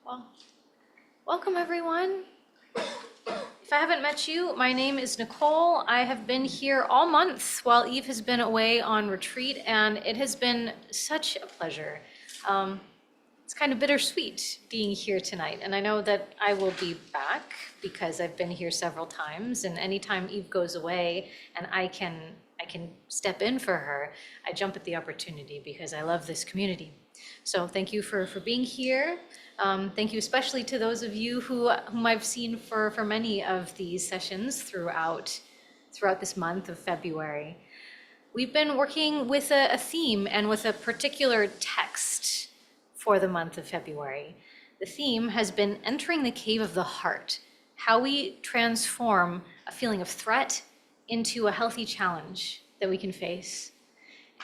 Well, welcome everyone. If I haven't met you, my name is Nicole. I have been here all month while Eve has been away on retreat, and it has been such a pleasure. It's kind of bittersweet being here tonight, and I know that I will be back because I've been here several times, and anytime Eve goes away and I can step in for her, I jump at the opportunity because I love this community. So thank you for being here. Thank you especially to those of you whom I've seen for many of these sessions throughout this month of February. We've been working with a theme and with a particular text for the month of February. The theme has been entering the cave of the heart, how we transform a feeling of threat into a healthy challenge that we can face.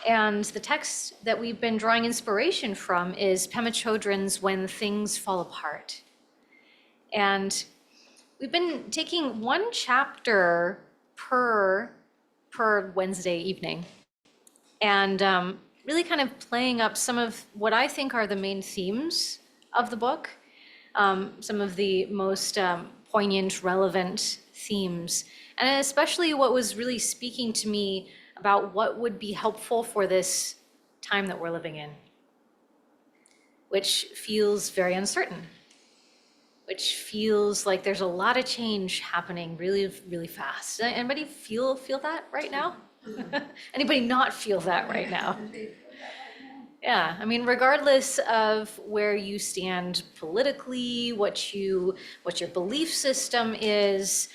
And the text that we've been drawing inspiration from is Pema Chödrön's When Things Fall Apart. And we've been taking one chapter per Wednesday evening and really kind of playing up some of what I think are the main themes of the book, some of the most poignant, relevant themes, and especially what was really speaking to me about what would be helpful for this time that we're living in, which feels very uncertain, which feels like there's a lot of change happening really, really fast. Anybody feel that right now? Anybody not feel that right now? Yeah, I mean, regardless of where you stand politically, what your belief system is,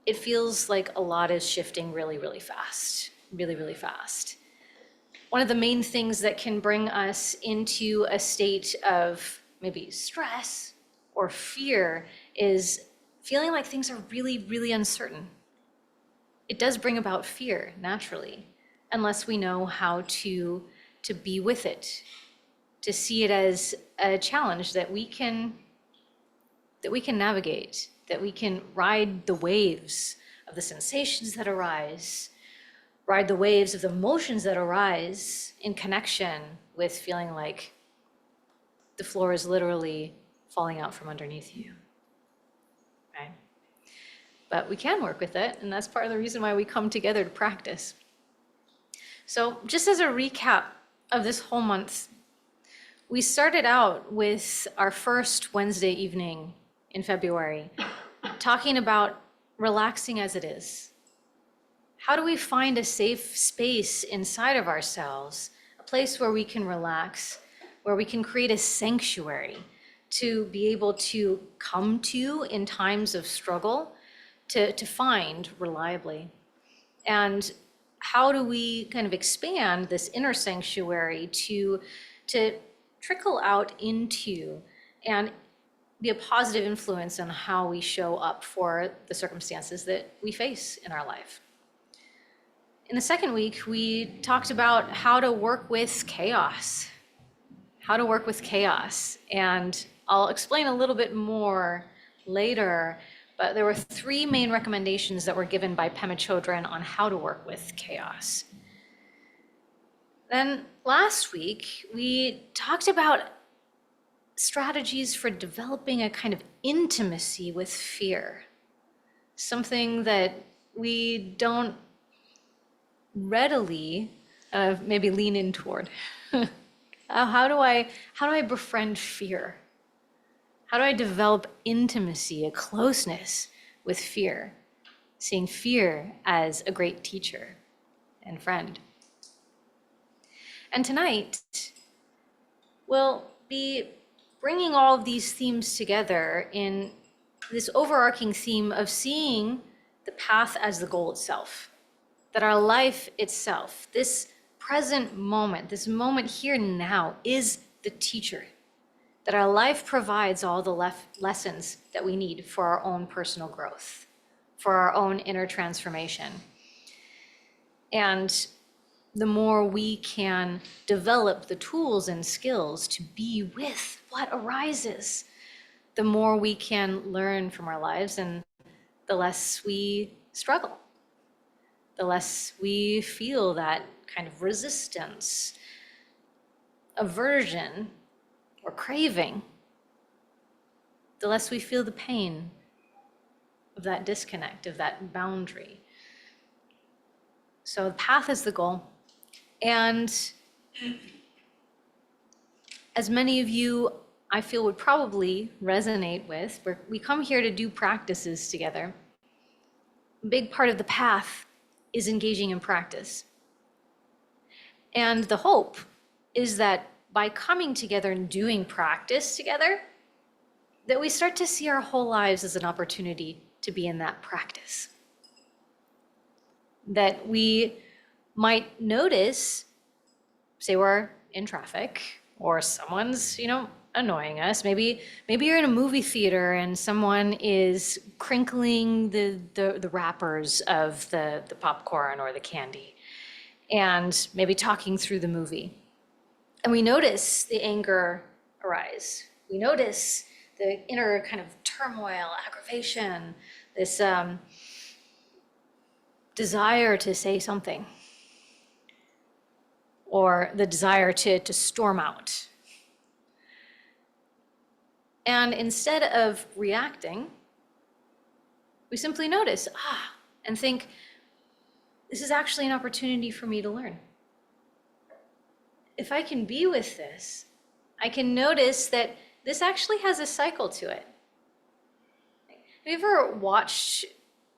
it feels like a lot is shifting really, really fast, really, really fast. One of the main things that can bring us into a state of maybe stress or fear is feeling like things are really, really uncertain. It does bring about fear naturally, unless we know how to be with it, to see it as a challenge that we can navigate, that we can ride the waves of the sensations that arise, ride the waves of the emotions that arise in connection with feeling like the floor is literally falling out from underneath you, right? But we can work with it, and that's part of the reason why we come together to practice. So just as a recap of this whole month, we started out with our first Wednesday evening in February, talking about relaxing as it is. How do we find a safe space inside of ourselves, a place where we can relax, where we can create a sanctuary to be able to come to in times of struggle, to find reliably? And how do we kind of expand this inner sanctuary to trickle out into and be a positive influence on how we show up for the circumstances that we face in our life? In the second week, we talked about how to work with chaos, and I'll explain a little bit more later, but there were three main recommendations that were given by Pema Chödrön on how to work with chaos. Then last week, we talked about strategies for developing a kind of intimacy with fear, something that we don't readily maybe lean in toward. How do I befriend fear? How do I develop intimacy, a closeness with fear, seeing fear as a great teacher and friend? And tonight, we'll be bringing all of these themes together in this overarching theme of seeing the path as the goal itself, that our life itself, this present moment, this moment here now, is the teacher, that our life provides all the lessons that we need for our own personal growth, for our own inner transformation. And the more we can develop the tools and skills to be with what arises, the more we can learn from our lives, and the less we struggle, the less we feel that kind of resistance, aversion, or craving, the less we feel the pain of that disconnect, of that boundary. So the path is the goal. And as many of you, I feel, would probably resonate with, where we come here to do practices together. A big part of the path is engaging in practice. And the hope is that by coming together and doing practice together, that we start to see our whole lives as an opportunity to be in that practice. That we might notice, say we're in traffic, or someone's, annoying us. Maybe you're in a movie theater and someone is crinkling the wrappers of the popcorn or the candy, and maybe talking through the movie. And we notice the anger arise. We notice the inner kind of turmoil, aggravation, this desire to say something, or the desire to storm out. And instead of reacting, we simply notice, and think, this is actually an opportunity for me to learn. If I can be with this, I can notice that this actually has a cycle to it. Have you ever watched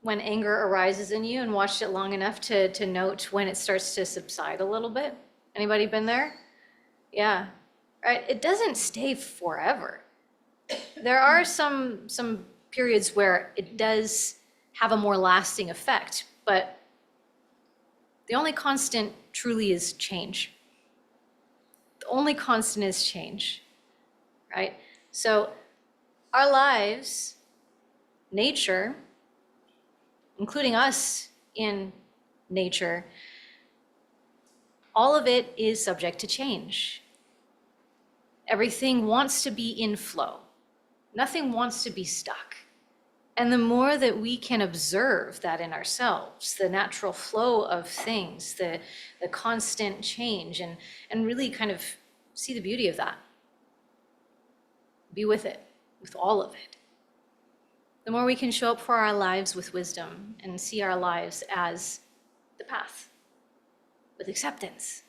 when anger arises in you and watched it long enough to note when it starts to subside a little bit? Anybody been there? Yeah, right? It doesn't stay forever. There are some periods where it does have a more lasting effect, but the only constant truly is change. The only constant is change, right? So our lives, nature, including us in nature, all of it is subject to change. Everything wants to be in flow. Nothing wants to be stuck. And the more that we can observe that in ourselves, the natural flow of things, the constant change, and really kind of see the beauty of that. Be with it, with all of it. The more we can show up for our lives with wisdom and see our lives as the path, with acceptance,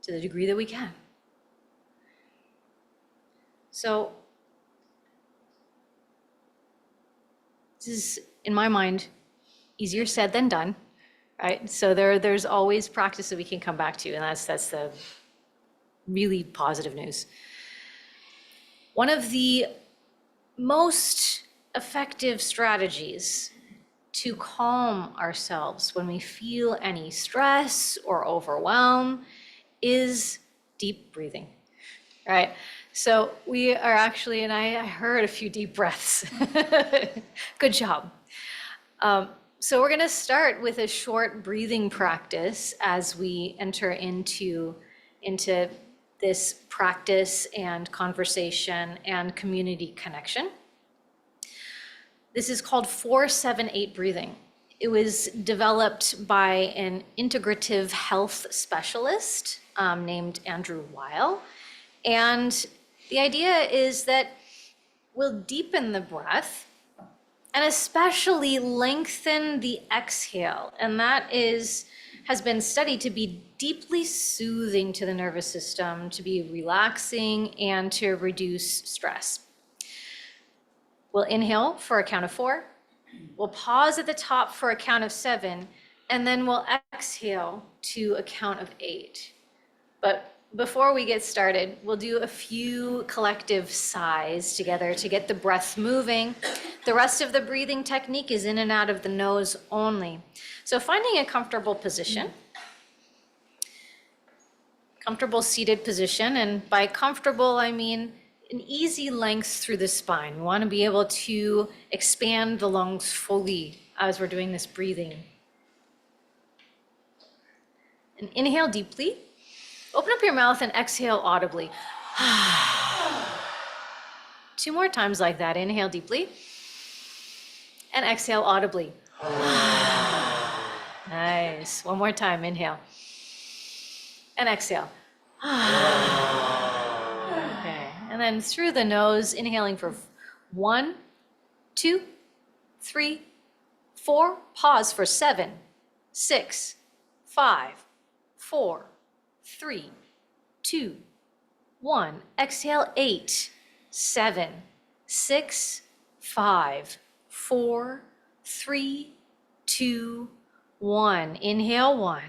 to the degree that we can. So, this is, in my mind, easier said than done, right? So there's always practice that we can come back to, and that's the really positive news. One of the most effective strategies to calm ourselves when we feel any stress or overwhelm is deep breathing, right? So we are actually, and I heard a few deep breaths. Good job. So we're going to start with a short breathing practice as we enter into this practice and conversation and community connection. This is called 4-7-8 breathing. It was developed by an integrative health specialist named Andrew Weil. And the idea is that we'll deepen the breath and especially lengthen the exhale. And that has been studied to be deeply soothing to the nervous system, to be relaxing, and to reduce stress. We'll inhale for a count of 4. We'll pause at the top for a count of 7, and then we'll exhale to a count of 8. But before we get started, we'll do a few collective sighs together to get the breath moving. The rest of the breathing technique is in and out of the nose only. So finding a comfortable position, comfortable seated position, and by comfortable, I mean an easy length through the spine. We want to be able to expand the lungs fully as we're doing this breathing. And inhale deeply. Open up your mouth and exhale audibly. 2 more times like that. Inhale deeply. And exhale audibly. Nice. 1 more time. Inhale. And exhale. And then through the nose, inhaling for 1, 2, 3, 4. Pause for 7, 6, 5, 4, 3, 2, 1. Exhale 8, 7, 6, 5, 4, 3, 2, 1. Inhale 1,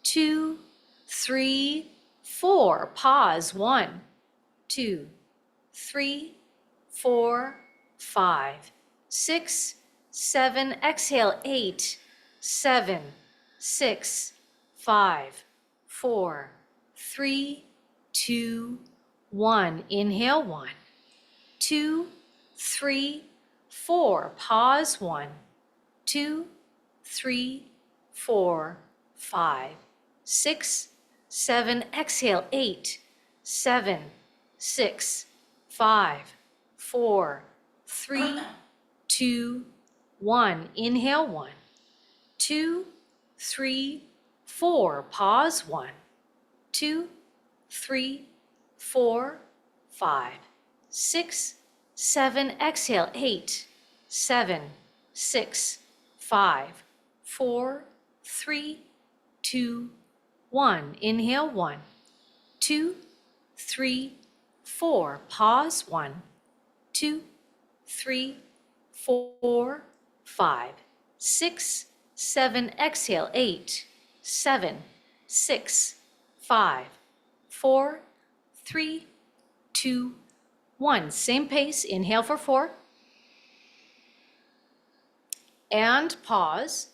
2, 3, 4. Pause 1, 2, 3, 4, 5, 6, 7. Exhale 8, 7, 6, 5, 4, 3, 2, 1. Inhale 1, 2, 3, 4. Pause 1, 2, 3, 4, 5, 6, 7. Exhale 8, 7, 6, 5, 4, 3, 2, 1. Inhale 1, 2, 3, 4. Pause 1, 2, 3, 4, 5, 6, 7. Exhale 8, 7, 6, 5, 4, 3, 2, 1. Inhale 1, 2, 3, 4. Pause 1, 2, 3, 4, 5, 6, 7. Exhale 8, 7, 6, 5, 4, 3, 2, 1. Same pace. Inhale for 4. And pause.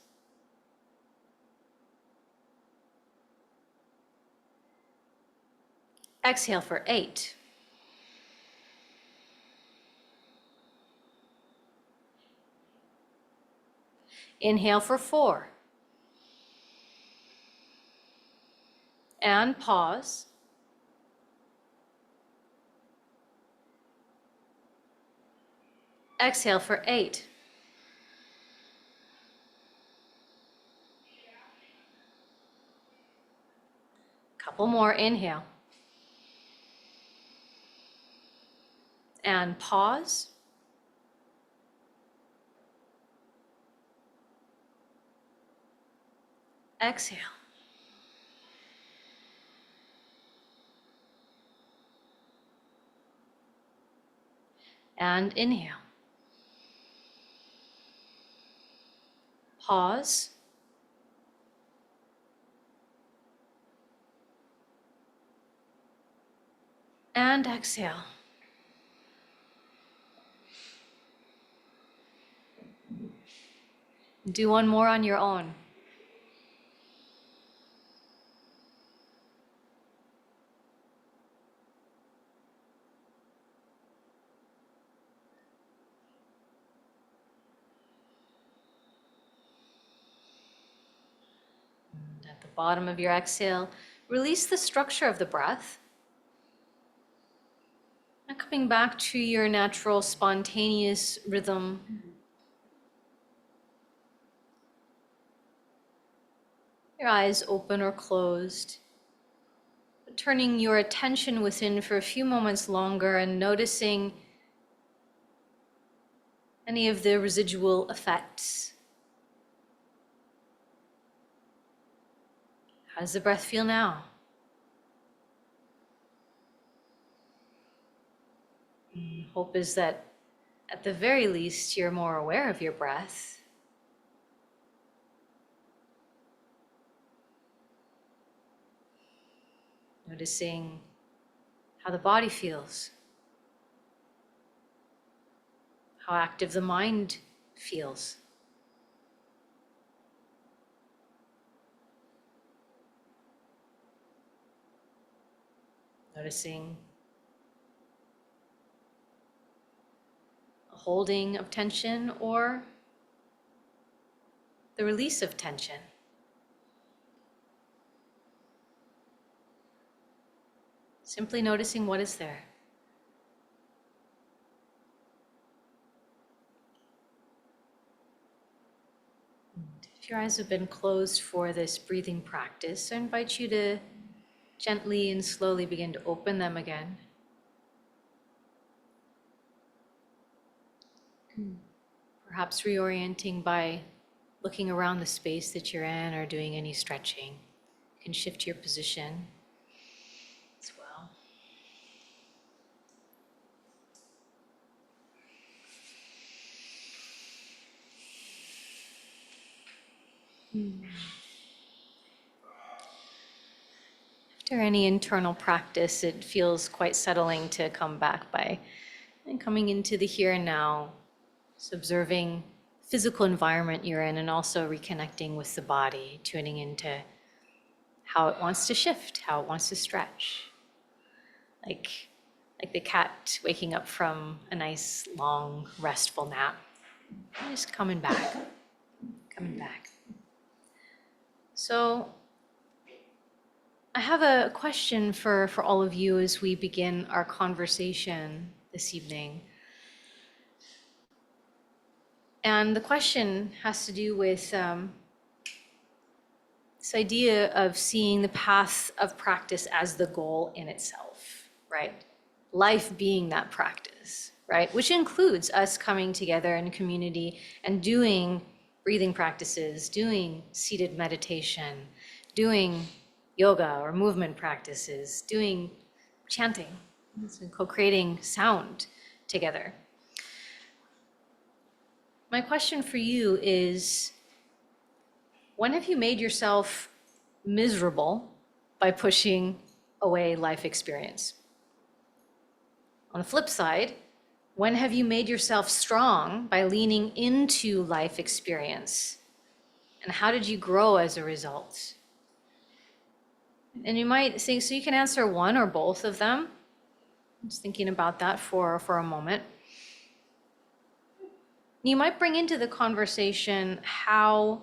Exhale for 8. Inhale for 4. And pause. Exhale for 8. Couple more. Inhale. And pause. Exhale. And inhale. Pause. And exhale. Do one more on your own. And at the bottom of your exhale, release the structure of the breath. And coming back to your natural, spontaneous rhythm. Your eyes open or closed. Turning your attention within for a few moments longer and noticing any of the residual effects. How does the breath feel now? Hope is that at the very least you're more aware of your breath. Noticing how the body feels, how active the mind feels. Noticing a holding of tension or the release of tension. Simply noticing what is there. If your eyes have been closed for this breathing practice, I invite you to gently and slowly begin to open them again. Perhaps reorienting by looking around the space that you're in or doing any stretching. You can shift your position as well. After any internal practice, it feels quite settling to come back by coming into the here and now, just observing physical environment you're in and also reconnecting with the body, tuning into how it wants to shift, how it wants to stretch. Like the cat waking up from a nice, long, restful nap. Just coming back. So I have a question for all of you as we begin our conversation this evening. And the question has to do with this idea of seeing the path of practice as the goal in itself, right? Life being that practice, right? Which includes us coming together in community and doing breathing practices, doing seated meditation, doing yoga or movement practices, doing chanting, and co-creating sound together. My question for you is, when have you made yourself miserable by pushing away life experience? On the flip side, when have you made yourself strong by leaning into life experience? And how did you grow as a result? And you might think, so you can answer one or both of them. I'm just thinking about that for a moment. You might bring into the conversation how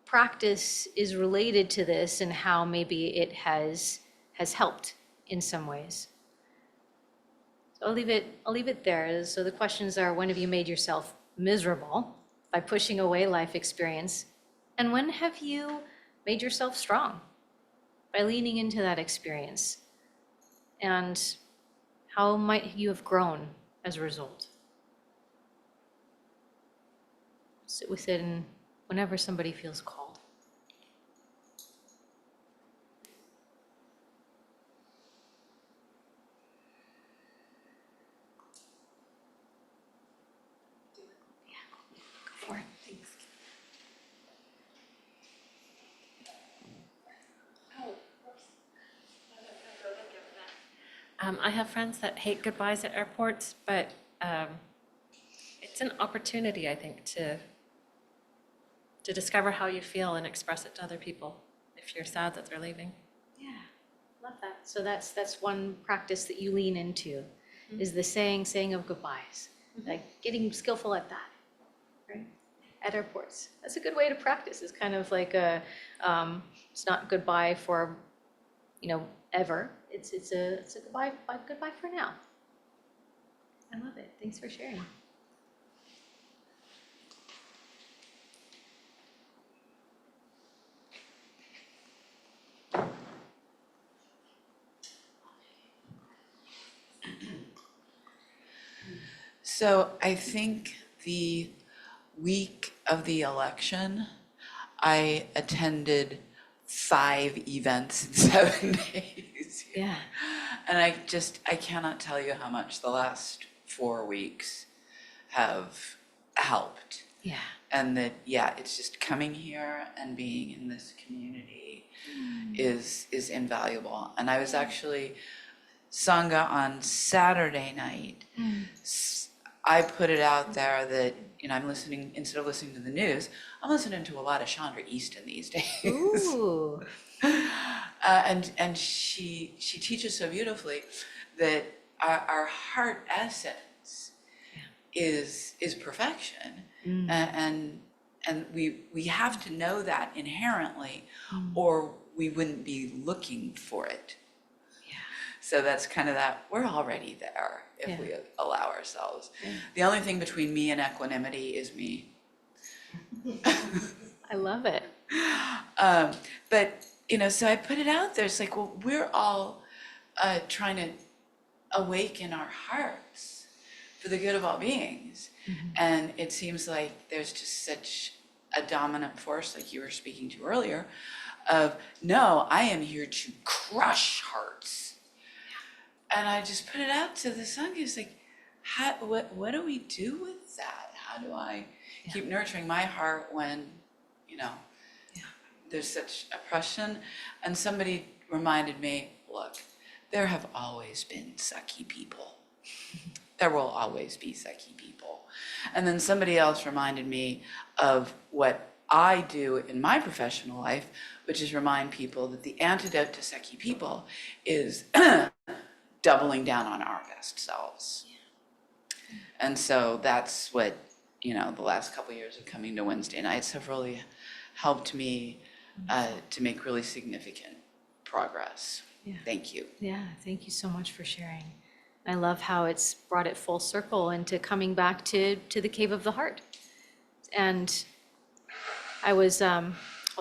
practice is related to this and how maybe it has helped in some ways. So I'll leave it there. So the questions are, when have you made yourself miserable by pushing away life experience? And when have you made yourself strong by leaning into that experience? And how might you have grown as a result? Sit with it, and whenever somebody feels called. Yeah, go for it. Thanks. I have friends that hate goodbyes at airports, but it's an opportunity, I think, to discover how you feel and express it to other people if you're sad that they're leaving. Yeah, love that. So that's one practice that you lean into, is the saying of goodbyes, like getting skillful at that, right? At airports. That's a good way to practice. It's kind of like it's not goodbye for, ever. It's a goodbye for now. I love it. Thanks for sharing. So I think the week of the election, I attended 5 events in 7 days. Yeah. And I cannot tell you how much the last 4 weeks have helped. Yeah. And that, it's just coming here and being in this community is invaluable. And I was actually Sangha on Saturday night. I put it out there that, I'm listening, instead of listening to the news, I'm listening to a lot of Chandra Easton these days. Ooh. And she teaches so beautifully that our heart essence is perfection. And we have to know that inherently, or we wouldn't be looking for it. So that's kind of that, we're already there if we allow ourselves. The only thing between me and equanimity is me. I love it. But, so I put it out there. It's like, well, we're all trying to awaken our hearts for the good of all beings. And it seems like there's just such a dominant force, like you were speaking to earlier, of no, I am here to crush hearts. And I just put it out to the Sangha, like, what do we do with that? How do I keep nurturing my heart when, there's such oppression? And somebody reminded me, look, there have always been sucky people. There will always be sucky people. And then somebody else reminded me of what I do in my professional life, which is remind people that the antidote to sucky people is doubling down on our best selves. And so that's what, the last couple of years of coming to Wednesday nights have really helped me to make really significant progress. Thank you. Yeah, thank you so much for sharing. I love how it's brought it full circle into coming back to the cave of the heart. And I was, I'll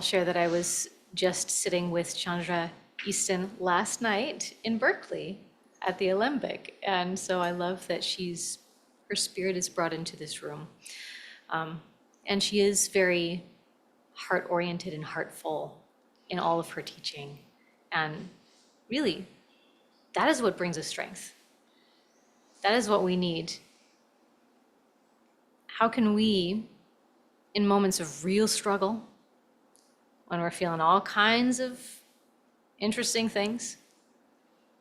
share that I was just sitting with Chandra Easton last night in Berkeley at the Alembic. And so I love that her spirit is brought into this room. And she is very heart-oriented and heartful in all of her teaching. And really, that is what brings us strength. That is what we need. How can we, in moments of real struggle, when we're feeling all kinds of interesting things,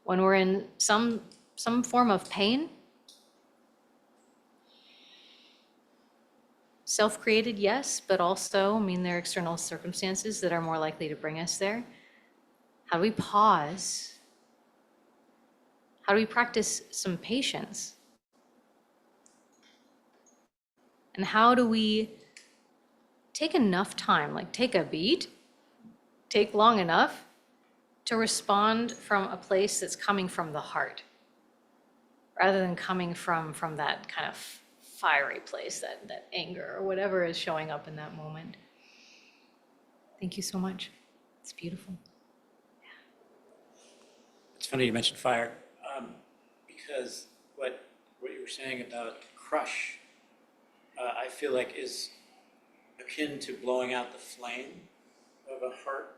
when we're in some form of pain, self-created, yes, but also, there are external circumstances that are more likely to bring us there. How do we pause? How do we practice some patience? And how do we take enough time, like take a beat, take long enough to respond from a place that's coming from the heart, rather than coming from that kind of fiery place, that anger or whatever is showing up in that moment. Thank you so much. It's beautiful. It's funny you mentioned fire, because what you were saying about crush, I feel like is akin to blowing out the flame of a heart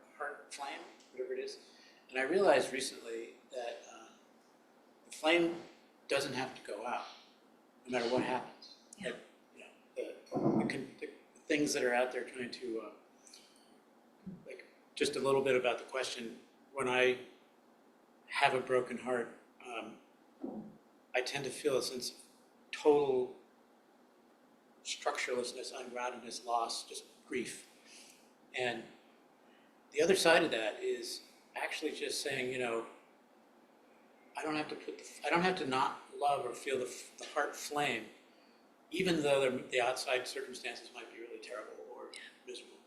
flame, whatever it is. And I realized recently that the flame doesn't have to go out, no matter what happens. Yeah. Like, the things that are out there trying to, like, just a little bit about the question, when I have a broken heart, I tend to feel a sense of total structurelessness, ungroundedness, loss, just grief. And the other side of that is actually just saying, I don't have to not love or feel the heart flame, even though the outside circumstances might be really terrible or miserable.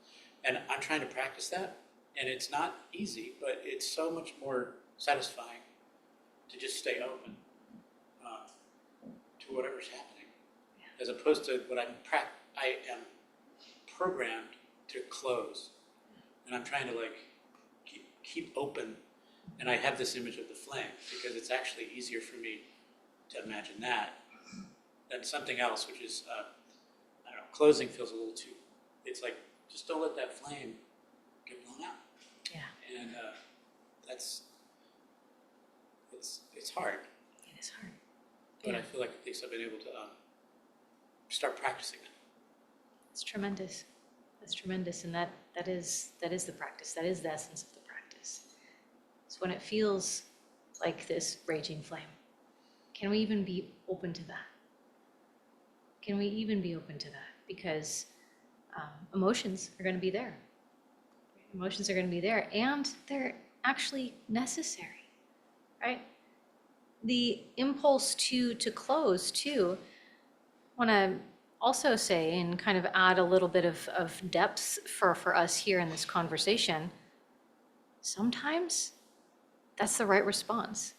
And I'm trying to practice that, and it's not easy, but it's so much more satisfying to just stay open to whatever's happening, as opposed to what I am programmed to close, and I'm trying to keep open. And I have this image of the flame because it's actually easier for me to imagine that than something else, which is I don't know. Closing feels a little too. It's like, just don't let that flame get blown out. Yeah. And it's hard. It is hard. But Yeah. I feel like at least I've been able to start practicing it. It's tremendous. That's tremendous. And that is the practice. That is the essence of the practice. It's when it feels like this raging flame. Can we even be open to that? Can we even be open to that? Because emotions are going to be there. Emotions are going to be there, and they're actually necessary, right? The impulse to close, too, I want to also say and kind of add a little bit of depth for us here in this conversation. Sometimes that's the right response.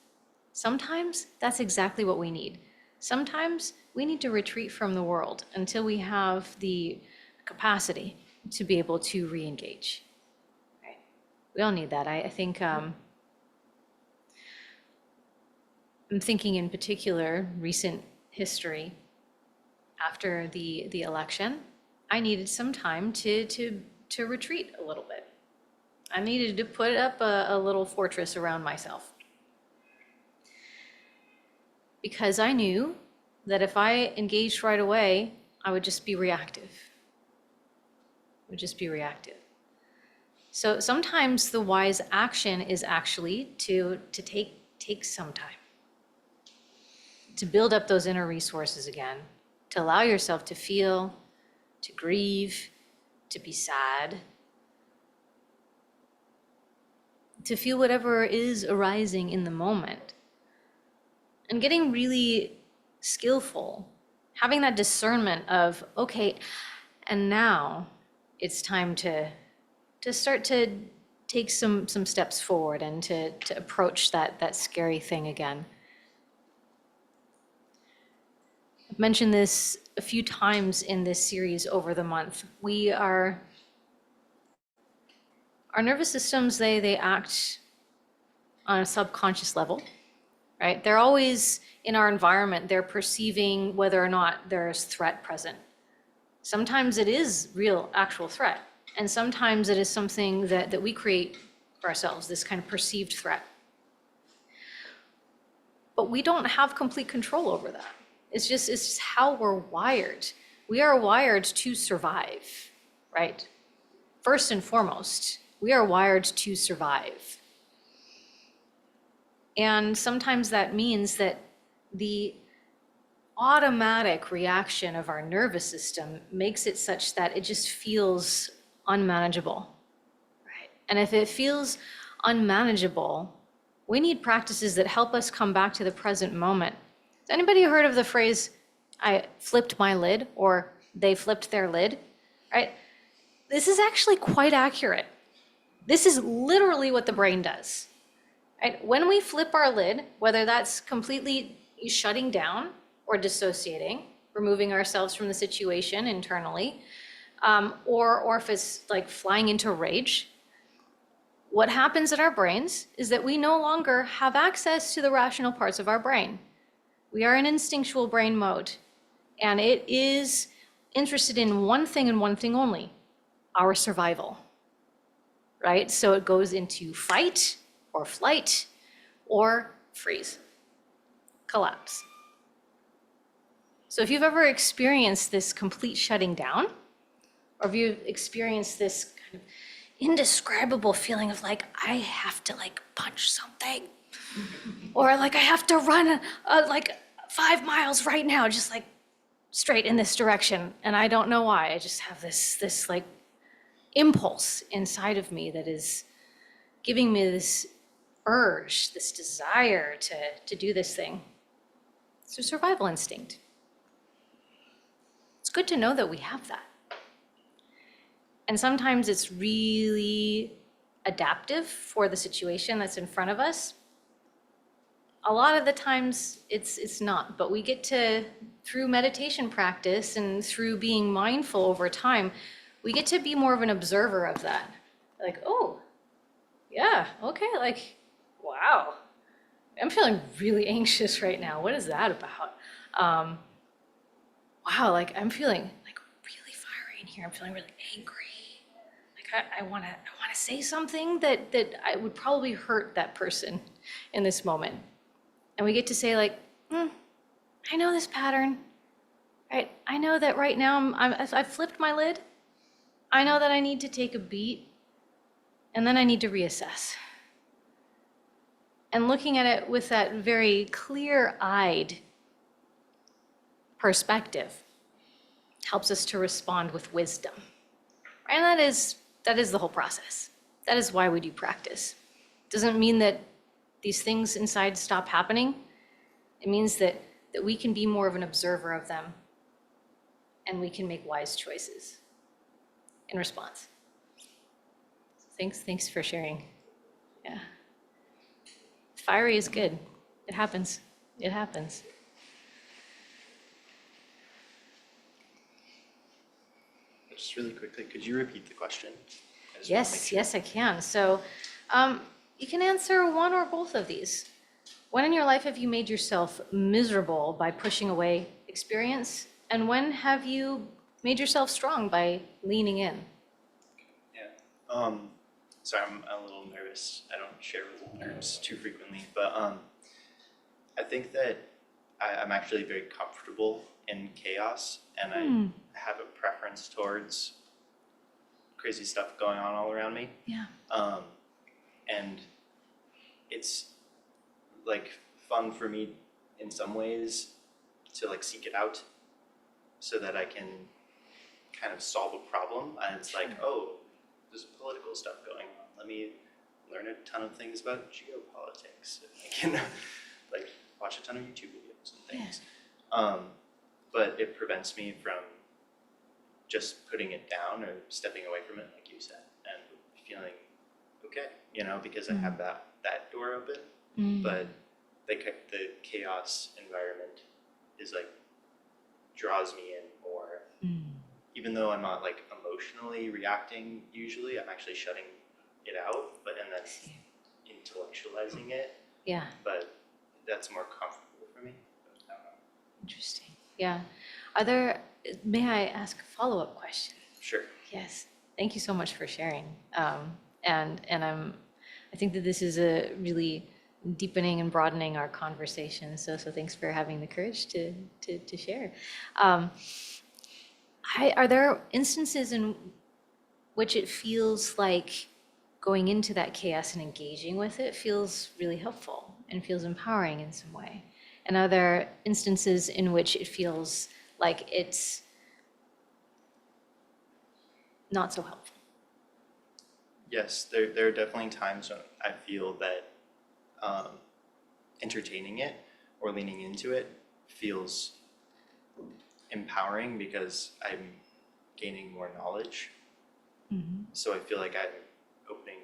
Sometimes that's exactly what we need. Sometimes we need to retreat from the world until we have the capacity to be able to re-engage. Right? We all need that. I think I'm thinking in particular recent history after the election, I needed some time to retreat a little bit. I needed to put up a little fortress around myself. Because I knew that if I engaged right away, I would just be reactive. So sometimes the wise action is actually to take some time, to build up those inner resources again, to allow yourself to feel, to grieve, to be sad, to feel whatever is arising in the moment. And getting really skillful, having that discernment of, okay, and now it's time to start to take some steps forward and to approach that scary thing again. I've mentioned this a few times in this series over the month. Our nervous systems, they act on a subconscious level, right? They're always in our environment, they're perceiving whether or not there's threat present. Sometimes it is real, actual threat. And sometimes it is something that we create for ourselves, this kind of perceived threat. But we don't have complete control over that. It's just how we're wired. We are wired to survive, right? First and foremost, we are wired to survive. And sometimes that means that the automatic reaction of our nervous system makes it such that it just feels unmanageable, right? And if it feels unmanageable, we need practices that help us come back to the present moment. Has anybody heard of the phrase, I flipped my lid, or they flipped their lid, right? This is actually quite accurate. This is literally what the brain does, right? When we flip our lid, whether that's completely shutting down or dissociating, removing ourselves from the situation internally, or if it's like flying into rage, what happens in our brains is that we no longer have access to the rational parts of our brain. We are in instinctual brain mode, and it is interested in one thing and one thing only, our survival, right? So it goes into fight or flight or freeze, collapse. So if you've ever experienced this complete shutting down, or if you've experienced this kind of indescribable feeling of like, I have to like punch something, or like I have to run like 5 miles right now, just like straight in this direction, and I don't know why. I just have this like impulse inside of me that is giving me this urge, this desire to do this thing. It's a survival instinct. It's good to know that we have that. And sometimes it's really adaptive for the situation that's in front of us. A lot of the times it's not, but we get to, through meditation practice and through being mindful over time, we get to be more of an observer of that. Like, oh, yeah, okay, like, wow, I'm feeling really anxious right now. What is that about? Wow, like I'm feeling like really fiery in here. I'm feeling really angry. Like I wanna say something that I would probably hurt that person in this moment. And we get to say like, I know this pattern, right? I know that right now I've flipped my lid. I know that I need to take a beat, and then I need to reassess. And looking at it with that very clear-eyed perspective helps us to respond with wisdom. And that is the whole process. That is why we do practice. Doesn't mean that these things inside stop happening. It means that we can be more of an observer of them, and we can make wise choices in response. Thanks for sharing. Yeah. Fiery is good. It happens. It happens. Just really quickly, could you repeat the question? Yes, I can. So you can answer one or both of these. When in your life have you made yourself miserable by pushing away experience? And when have you made yourself strong by leaning in? Yeah. Sorry, I'm a little nervous. I don't share with nerves too frequently, but I think that I'm actually very comfortable in chaos, and I have a preference towards crazy stuff going on all around me. Yeah. And it's like fun for me in some ways to like seek it out so that I can kind of solve a problem. And it's like, oh, there's political stuff going on. Let me learn a ton of things about geopolitics. I can like watch a ton of YouTube videos and things. But it prevents me from just putting it down or stepping away from it, like you said, and feeling okay, you know, because I have that door open. But the chaos environment is like draws me in more. Even though I'm not like emotionally reacting usually, I'm actually shutting it out, and then intellectualizing it. Yeah. But that's more comfortable for me. I don't know. Interesting. Yeah. May I ask a follow-up question? Sure. Yes. Thank you so much for sharing. And I think that this is a really deepening and broadening our conversation. So thanks for having the courage to share. Are there instances in which it feels like going into that chaos and engaging with it feels really helpful and feels empowering in some way? And are there instances in which it feels like it's not so helpful? Yes, there are definitely times when I feel that entertaining it or leaning into it feels empowering because I'm gaining more knowledge. So I feel like I'm opening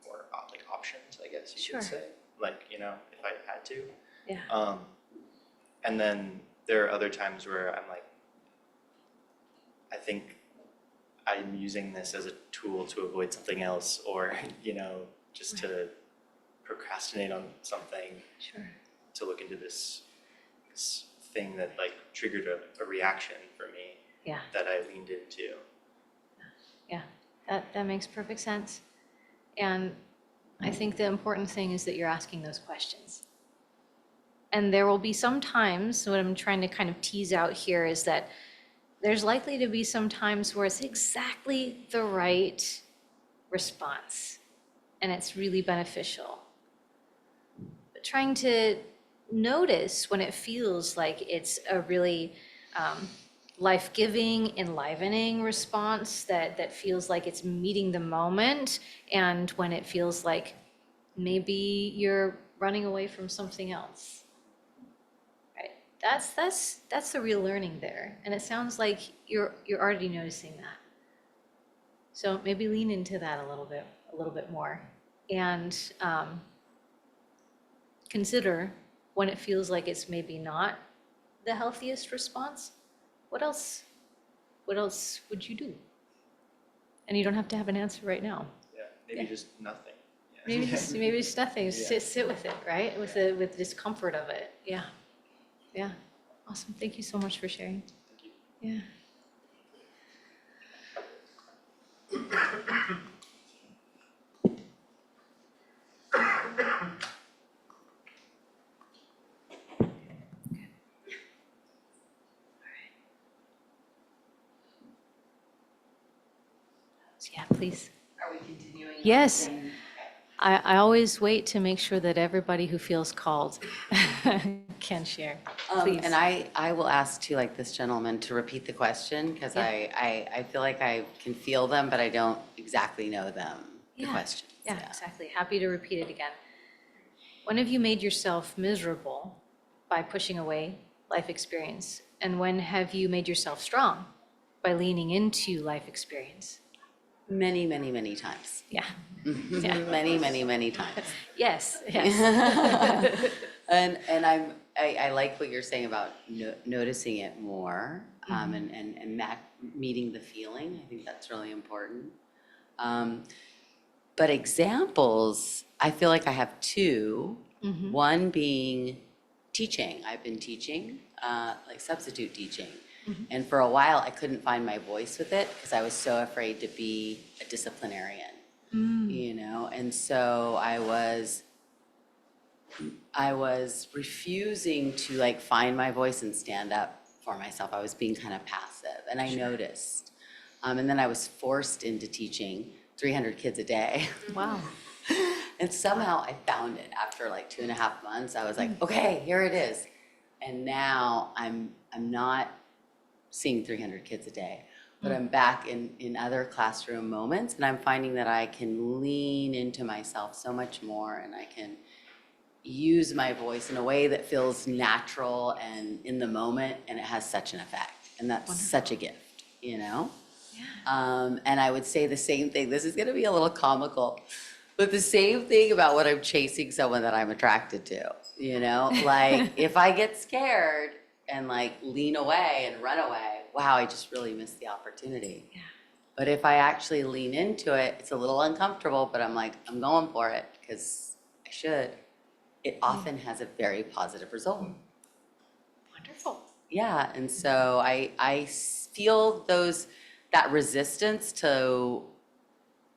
more like options, I guess you could say. Like, you know, if I had to. Yeah. And then there are other times where I'm like, I think I'm using this as a tool to avoid something else, or, you know, just to procrastinate on something, to look into this thing that like triggered a reaction for me that I leaned into. Yeah, that makes perfect sense. And I think the important thing is that you're asking those questions. And there will be some times, what I'm trying to kind of tease out here is that there's likely to be some times where it's exactly the right response and it's really beneficial. But trying to notice when it feels like it's a really life-giving, enlivening response that feels like it's meeting the moment, and when it feels like maybe you're running away from something else. Right? That's the real learning there, and it sounds like you're already noticing that. So maybe lean into that a little bit more, and consider when it feels like it's maybe not the healthiest response. What else would you do? And you don't have to have an answer right now. Yeah, maybe just nothing. Yeah. Maybe just nothing. Sit with it, right? With discomfort of it. Yeah. Yeah. Awesome. Thank you so much for sharing. Thank you. Yeah. Yeah, please. Are we continuing? Yes. I always wait to make sure that everybody who feels called can share. Please. And I will ask too, like this gentleman, to repeat the question, because I feel like I can feel them, but I don't exactly know them, the questions. Yeah, exactly. Happy to repeat it again. When have you made yourself miserable by pushing away life experience? And when have you made yourself strong by leaning into life experience? Many, many, many times. Yeah. Many, many, many times. Yes. And I like what you're saying about noticing it more, and meeting the feeling. I think that's really important. But examples, I feel like I have two. One being teaching. I've been teaching, like substitute teaching. And for a while, I couldn't find my voice with it because I was so afraid to be a disciplinarian, you know? And so I was refusing to like find my voice and stand up for myself. I was being kind of passive, and I noticed. And then I was forced into teaching 300 kids a day. Wow. And somehow I found it after like 2.5 months. I was like, okay, here it is. And now I'm not seeing 300 kids a day, but I'm back in other classroom moments, and I'm finding that I can lean into myself so much more, and I can use my voice in a way that feels natural and in the moment, and it has such an effect. And that's such a gift, you know? And I would say the same thing. This is going to be a little comical, but the same thing about when I'm chasing someone that I'm attracted to, you know? Like if I get scared and like lean away and run away, wow, I just really missed the opportunity. Yeah. But if I actually lean into it, it's a little uncomfortable, but I'm like, I'm going for it because I should. It often has a very positive result. Wonderful. Yeah, and so I feel that resistance to,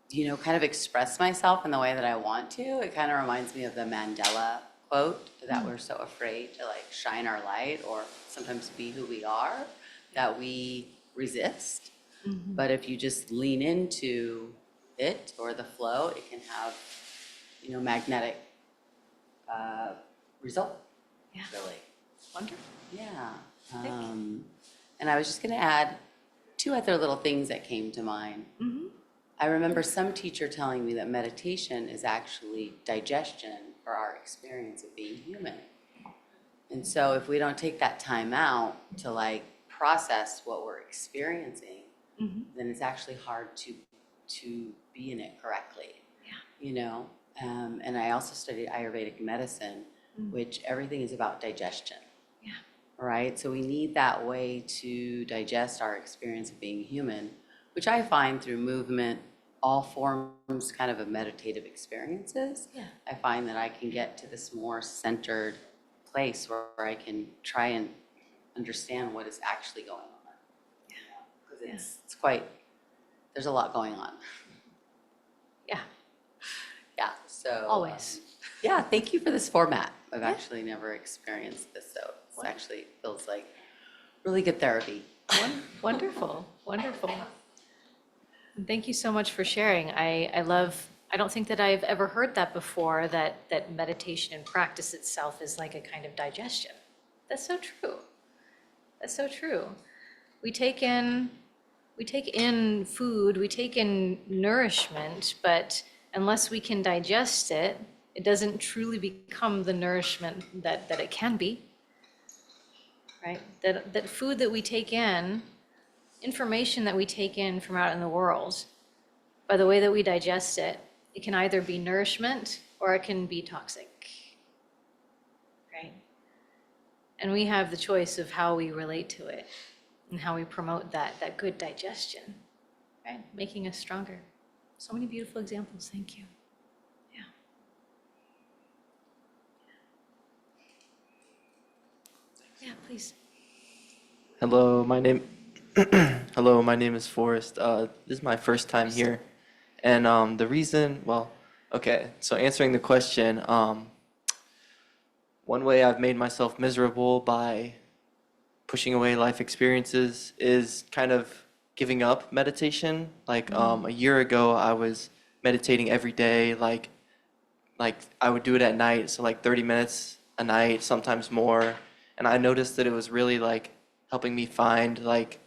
you know, kind of express myself in the way that I want to. It kind of reminds me of the Mandela quote that we're so afraid to like shine our light or sometimes be who we are, that we resist. But if you just lean into it or the flow, it can have, you know, magnetic result. Yeah. Really. Wonderful. Yeah. Thank you. And I was just going to add 2 other little things that came to mind. I remember some teacher telling me that meditation is actually digestion for our experience of being human. And so if we don't take that time out to like process what we're experiencing, then it's actually hard to be in it correctly. Yeah. You know? And I also studied Ayurvedic medicine, which everything is about digestion. Yeah. Right? So we need that way to digest our experience of being human, which I find through movement, all forms kind of meditative experiences. Yeah. I find that I can get to this more centered place where I can try and understand what is actually going on. Because it's quite, there's a lot going on. Yeah. Yeah, so. Always. Yeah, thank you for this format. I've actually never experienced this, so it actually feels like really good therapy. Wonderful. Wonderful. And thank you so much for sharing. I don't think that I've ever heard that before, that meditation and practice itself is like a kind of digestion. That's so true. That's so true. We take in food, we take in nourishment, but unless we can digest it, it doesn't truly become the nourishment that it can be, right? That food that we take in, information that we take in from out in the world, by the way that we digest it, it can either be nourishment or it can be toxic, right? And we have the choice of how we relate to it and how we promote that good digestion, right? Making us stronger. So many beautiful examples. Thank you. Yeah. Yeah, please. Hello, my name is Forrest. This is my first time here. And the reason, so answering the question, one way I've made myself miserable by pushing away life experiences is kind of giving up meditation. Like a year ago, I was meditating every day, like I would do it at night, so like 30 minutes a night, sometimes more. And I noticed that it was really like helping me find like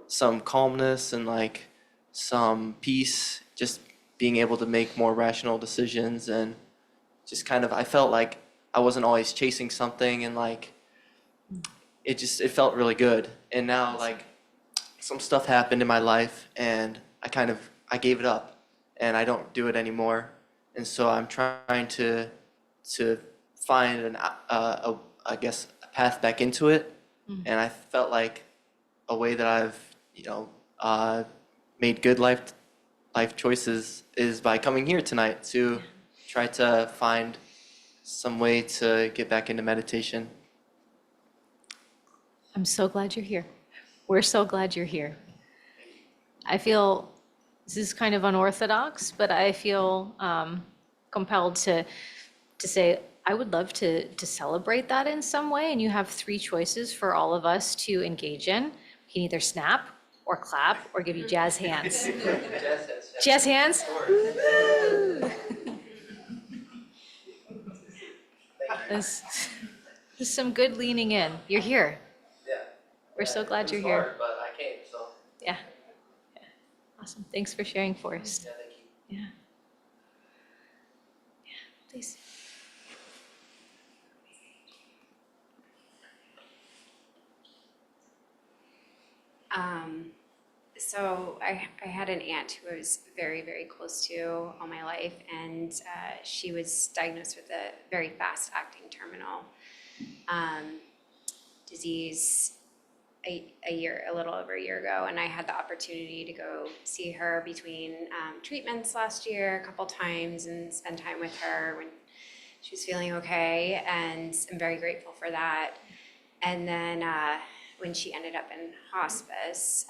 some calmness and like some peace, just being able to make more rational decisions, and just kind of, I felt like I wasn't always chasing something, and like it felt really good. And now like some stuff happened in my life and I gave it up and I don't do it anymore. And so I'm trying to find I guess a path back into it. And I felt like a way that I've made good life choices is by coming here tonight to try to find some way to get back into meditation. I'm so glad you're here. We're so glad you're here. I feel this is kind of unorthodox, but I feel compelled to say I would love to celebrate that in some way. And you have three choices for all of us to engage in. We can either snap or clap or give you jazz hands. Jazz hands? Woo! This is some good leaning in. You're here. Yeah. We're so glad you're here. But I came, so Yeah. Yeah. Awesome. Thanks for sharing, Forrest. thank you. Yeah. Yeah, please. So I had an aunt who I was very, very close to all my life, and she was diagnosed with a very fast-acting terminal disease a little over a year ago, and I had the opportunity to go see her between treatments last year a couple times and spend time with her when she was feeling okay, and I'm very grateful for that. And then when she ended up in hospice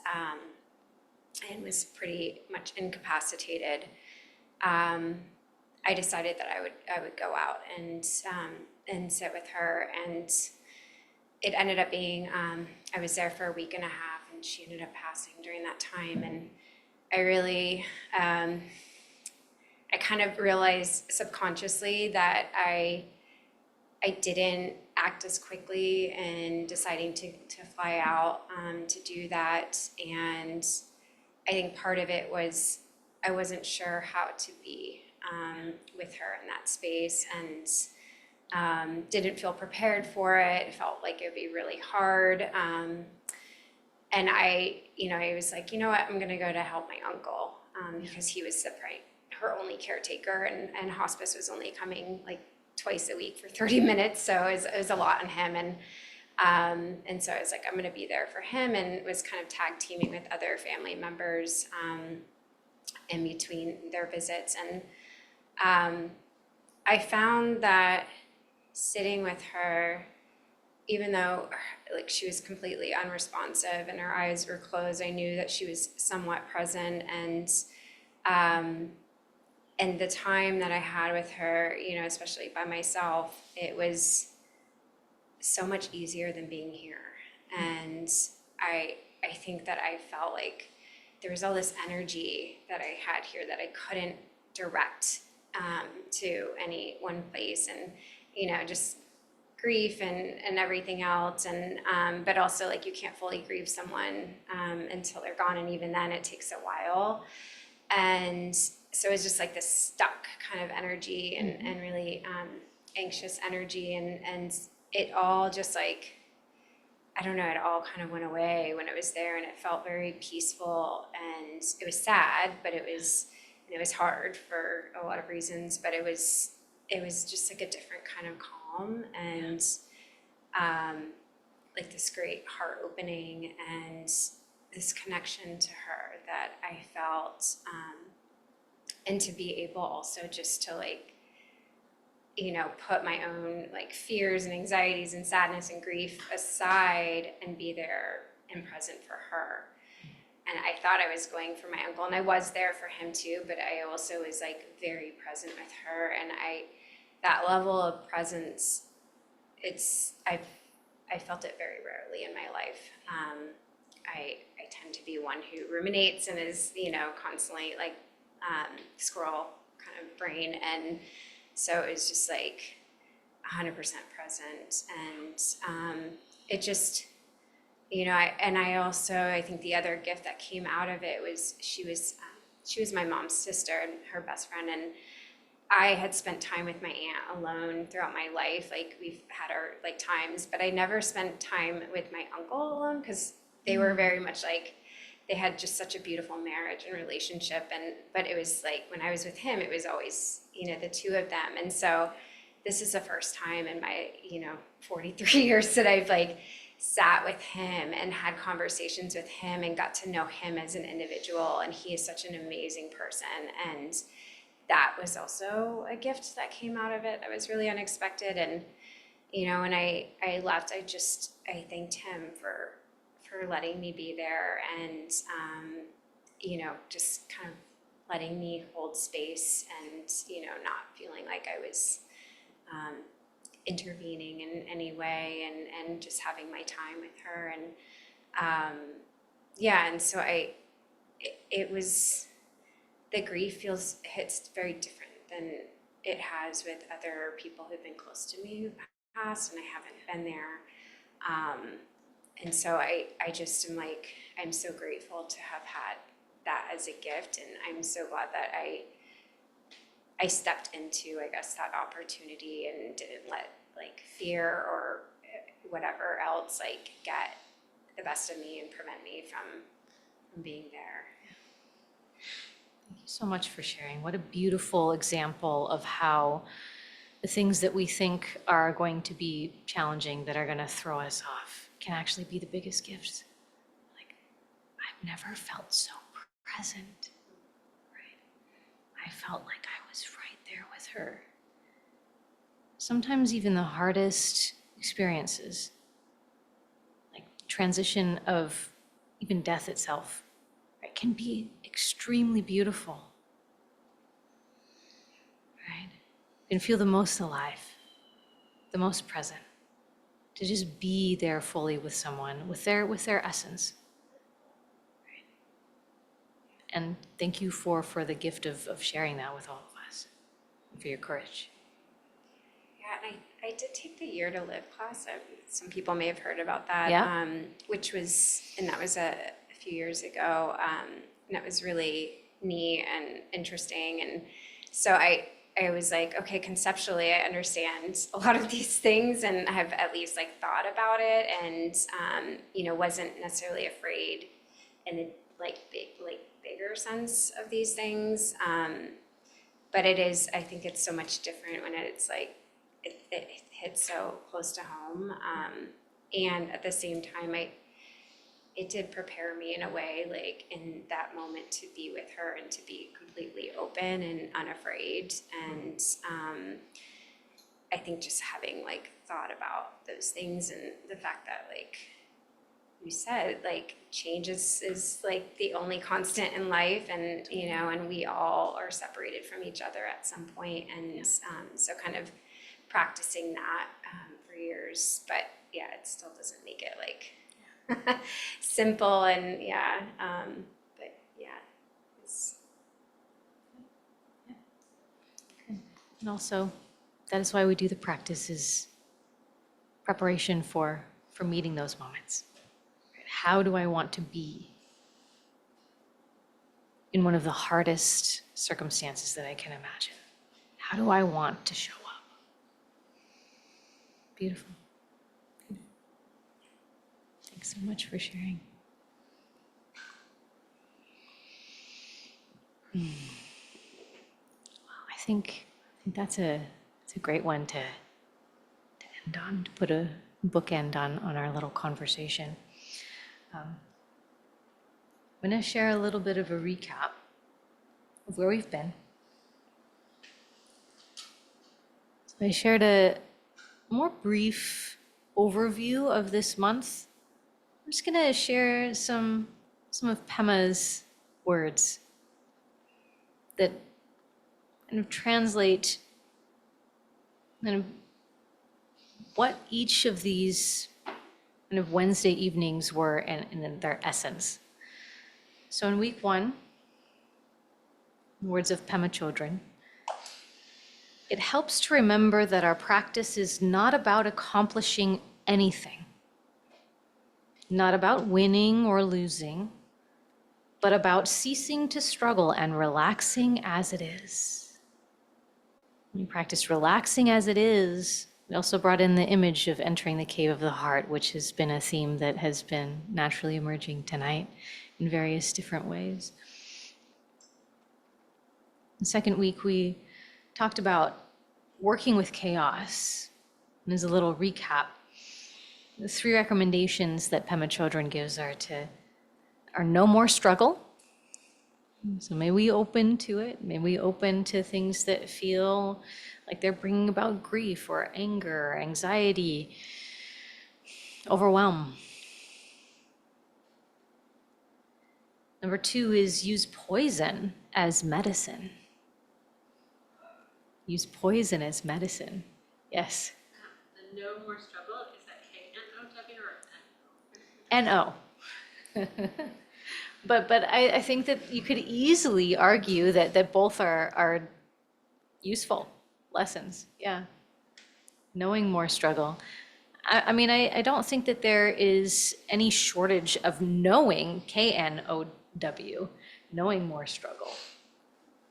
and was pretty much incapacitated, I decided that I would go out and sit with her, and it ended up being I was there for a week and a half, and she ended up passing during that time. And I really I kind of realized subconsciously that I didn't act as quickly in deciding to fly out to do that. And I think part of it was I wasn't sure how to be with her in that space, and didn't feel prepared for it. It felt like it would be really hard. And I was like, you know what, I'm gonna go to help my uncle because he was her only caretaker, and hospice was only coming like twice a week for 30 minutes. So it was a lot on him. And so I was like, I'm gonna be there for him, and was kind of tag teaming with other family members in between their visits. And I found that sitting with her, even though like she was completely unresponsive and her eyes were closed, I knew that she was somewhat present. And the time that I had with her, especially by myself, it was so much easier than being here. And I think that I felt like there was all this energy that I had here that I couldn't direct to any one place, and just grief and everything else, and but also like you can't fully grieve someone until they're gone, and even then it takes a while. And so it's just like this stuck kind of energy and really anxious energy, and it all just like, I don't know, it all kind of went away when it was there, and it felt very peaceful. And it was sad, but it was hard for a lot of reasons, but it was just like a different kind of calm, and like this great heart opening and this connection to her that I felt, and to be able also just to like, put my own like fears and anxieties and sadness and grief aside and be there and present for her. And I thought I was going for my uncle, and I was there for him too, but I also was like very present with her. And that level of presence, I felt it very rarely in my life. I tend to be one who ruminates and is, constantly like squirrel kind of brain. And so it was just like 100% present. And it just, I think the other gift that came out of it was she was my mom's sister and her best friend. And I had spent time with my aunt alone throughout my life. Like we've had our like times, but I never spent time with my uncle alone, because they were very much like, they had just such a beautiful marriage and relationship. But it was like, when I was with him, it was always, the two of them. And so this is the first time in my, 43 years that I've like sat with him and had conversations with him and got to know him as an individual. And he is such an amazing person. And that was also a gift that came out of it that was really unexpected. And, when I left, I thanked him for letting me be there and, just kind of letting me hold space and, not feeling like I was intervening in any way and just having my time with her. And and so it was, the grief hits very different than it has with other people who've been close to me who've passed, and I haven't been there. And so I just am like, I'm so grateful to have had that as a gift, and I'm so glad that I stepped into, I guess, that opportunity and didn't let like fear or whatever else like get the best of me and prevent me from being there. Thank you so much for sharing. What a beautiful example of how the things that we think are going to be challenging, that are going to throw us off, can actually be the biggest gifts. Like, I've never felt so present, right? I felt like I was right there with her. Sometimes even the hardest experiences, like transition of even death itself, right, can be extremely beautiful, right? You can feel the most alive, the most present, to just be there fully with someone, with their essence. Right? And thank you for the gift of sharing that with all of us, and for your courage. Yeah, and I did take the Year to Live class. Some people may have heard about that. Yeah. That was a few years ago. And it was really neat and interesting. And so I was like, okay, conceptually, I understand a lot of these things and have at least like thought about it, and wasn't necessarily afraid in the bigger sense of these things. But I think it's so much different when it's like it hits so close to home. And at the same time, it did prepare me in a way, like in that moment, to be with her and to be completely open and unafraid. And I think just having like thought about those things, and the fact that, like you said, like change is like the only constant in life, and and we all are separated from each other at some point. And so kind of practicing that for years, but yeah, it still doesn't make it like simple. And but yeah, it's And also, that is why we do the practice, is preparation for meeting those moments. Right? How do I want to be in one of the hardest circumstances that I can imagine? How do I want to show up? Beautiful. Thanks so much for sharing. Wow, I think that's a great one to end on, to put a bookend on our little conversation. I'm going to share a little bit of a recap of where we've been. So I shared a more brief overview of this month. I'm just going to share some of Pema's words that kind of translate kind of what each of these kind of Wednesday evenings were in their essence. So in week 1, the words of Pema Chödrön, it helps to remember that our practice is not about accomplishing anything, not about winning or losing, but about ceasing to struggle and relaxing as it is. When you practice relaxing as it is, we also brought in the image of entering the cave of the heart, which has been a theme that has been naturally emerging tonight in various different ways. The second week, we talked about working with chaos. And as a little recap, the 3 recommendations that Pema Chödrön gives are no more struggle, So may we open to it. May we open to things that feel like they're bringing about grief or anger, or anxiety, overwhelm. Number 2 is use poison as medicine. Use poison as medicine. Yes. The no more struggle, is that K-N-O-W or N-O? N-O. But I think that you could easily argue that both are useful lessons. Yeah. Knowing more struggle. I mean, I don't think that there is any shortage of knowing, K-N-O-W, knowing more struggle.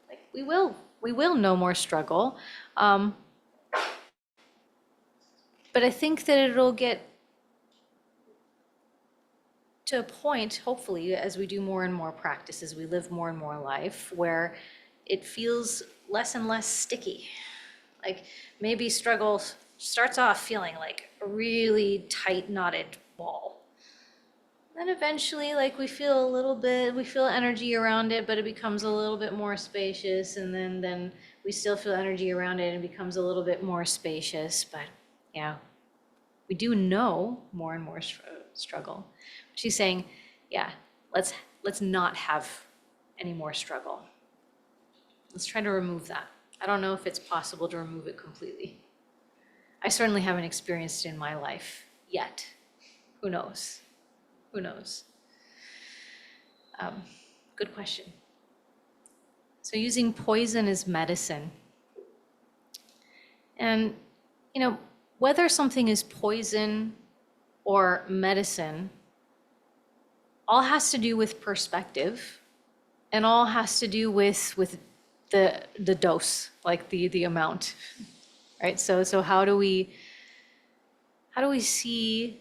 Like we will know more struggle. But I think that it'll get to a point, hopefully, as we do more and more practice, as we live more and more life, where it feels less and less sticky. Like maybe struggle starts off feeling like a really tight knotted ball. Then eventually, like we feel energy around it, but it becomes a little bit more spacious, and then we still feel energy around it and it becomes a little bit more spacious. But yeah, we do know more and more struggle. She's saying, yeah, let's not have any more struggle. Let's try to remove that. I don't know if it's possible to remove it completely. I certainly haven't experienced it in my life yet. Who knows? Who knows? Good question. So using poison as medicine. And, whether something is poison or medicine, all has to do with perspective, and all has to do with the dose, like the amount, right? So how do we see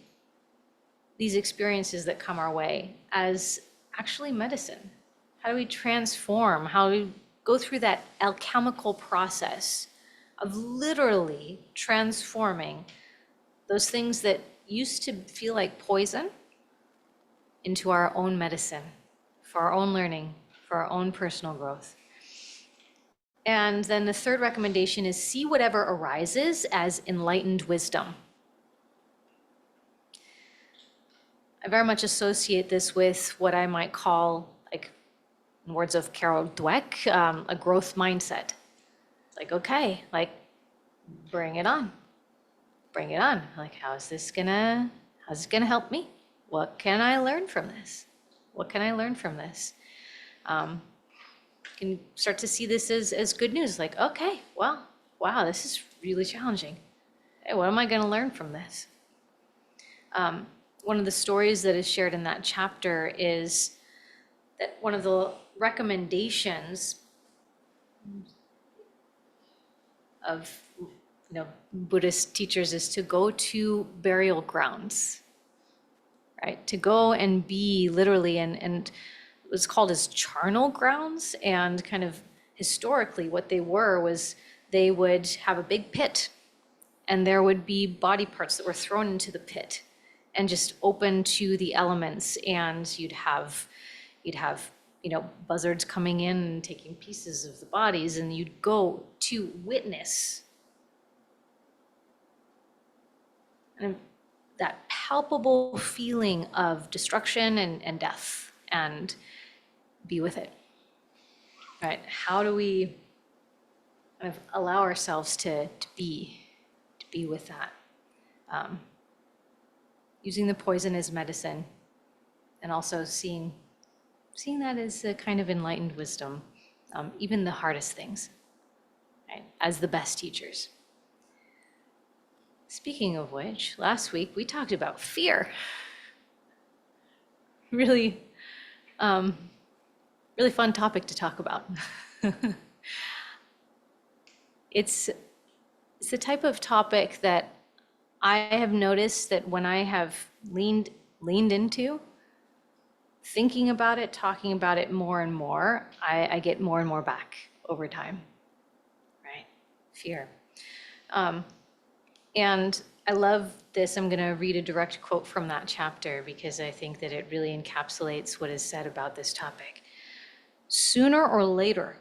these experiences that come our way as actually medicine? How do we transform? How do we go through that alchemical process of literally transforming those things that used to feel like poison into our own medicine, for our own learning, for our own personal growth? And then the third recommendation is see whatever arises as enlightened wisdom. I very much associate this with what I might call, like, in words of Carol Dweck, a growth mindset. Like, okay, like, bring it on. Bring it on. Like, how's this gonna help me? What can I learn from this? What can I learn from this? You can start to see this as good news. Like, okay, well, wow, this is really challenging. Hey, what am I gonna learn from this? One of the stories that is shared in that chapter is that one of the recommendations of Buddhist teachers is to go to burial grounds, right? To go and be literally, and it was called as charnel grounds, and kind of historically what they were was they would have a big pit, and there would be body parts that were thrown into the pit and just open to the elements, and you'd have buzzards coming in and taking pieces of the bodies, and you'd go to witness and that palpable feeling of destruction and death, and be with it. Right? How do we kind of allow ourselves to be with that? Using the poison as medicine, and also seeing that as a kind of enlightened wisdom, even the hardest things, right? As the best teachers. Speaking of which, last week we talked about fear. Really, really fun topic to talk about. It's the type of topic that I have noticed that when I have leaned into thinking about it, talking about it more and more, I get more and more back over time, right? Fear. And I love this. I'm going to read a direct quote from that chapter because I think that it really encapsulates what is said about this topic. Sooner or later,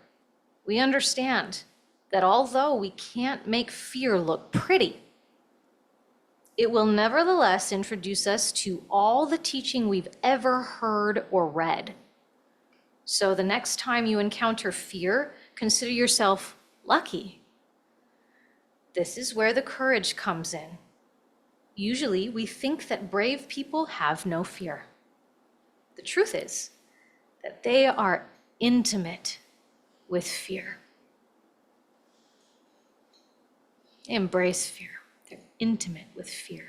we understand that although we can't make fear look pretty, it will nevertheless introduce us to all the teaching we've ever heard or read. So the next time you encounter fear, consider yourself lucky. This is where the courage comes in. Usually, we think that brave people have no fear. The truth is that they are intimate with fear. They embrace fear. They're intimate with fear.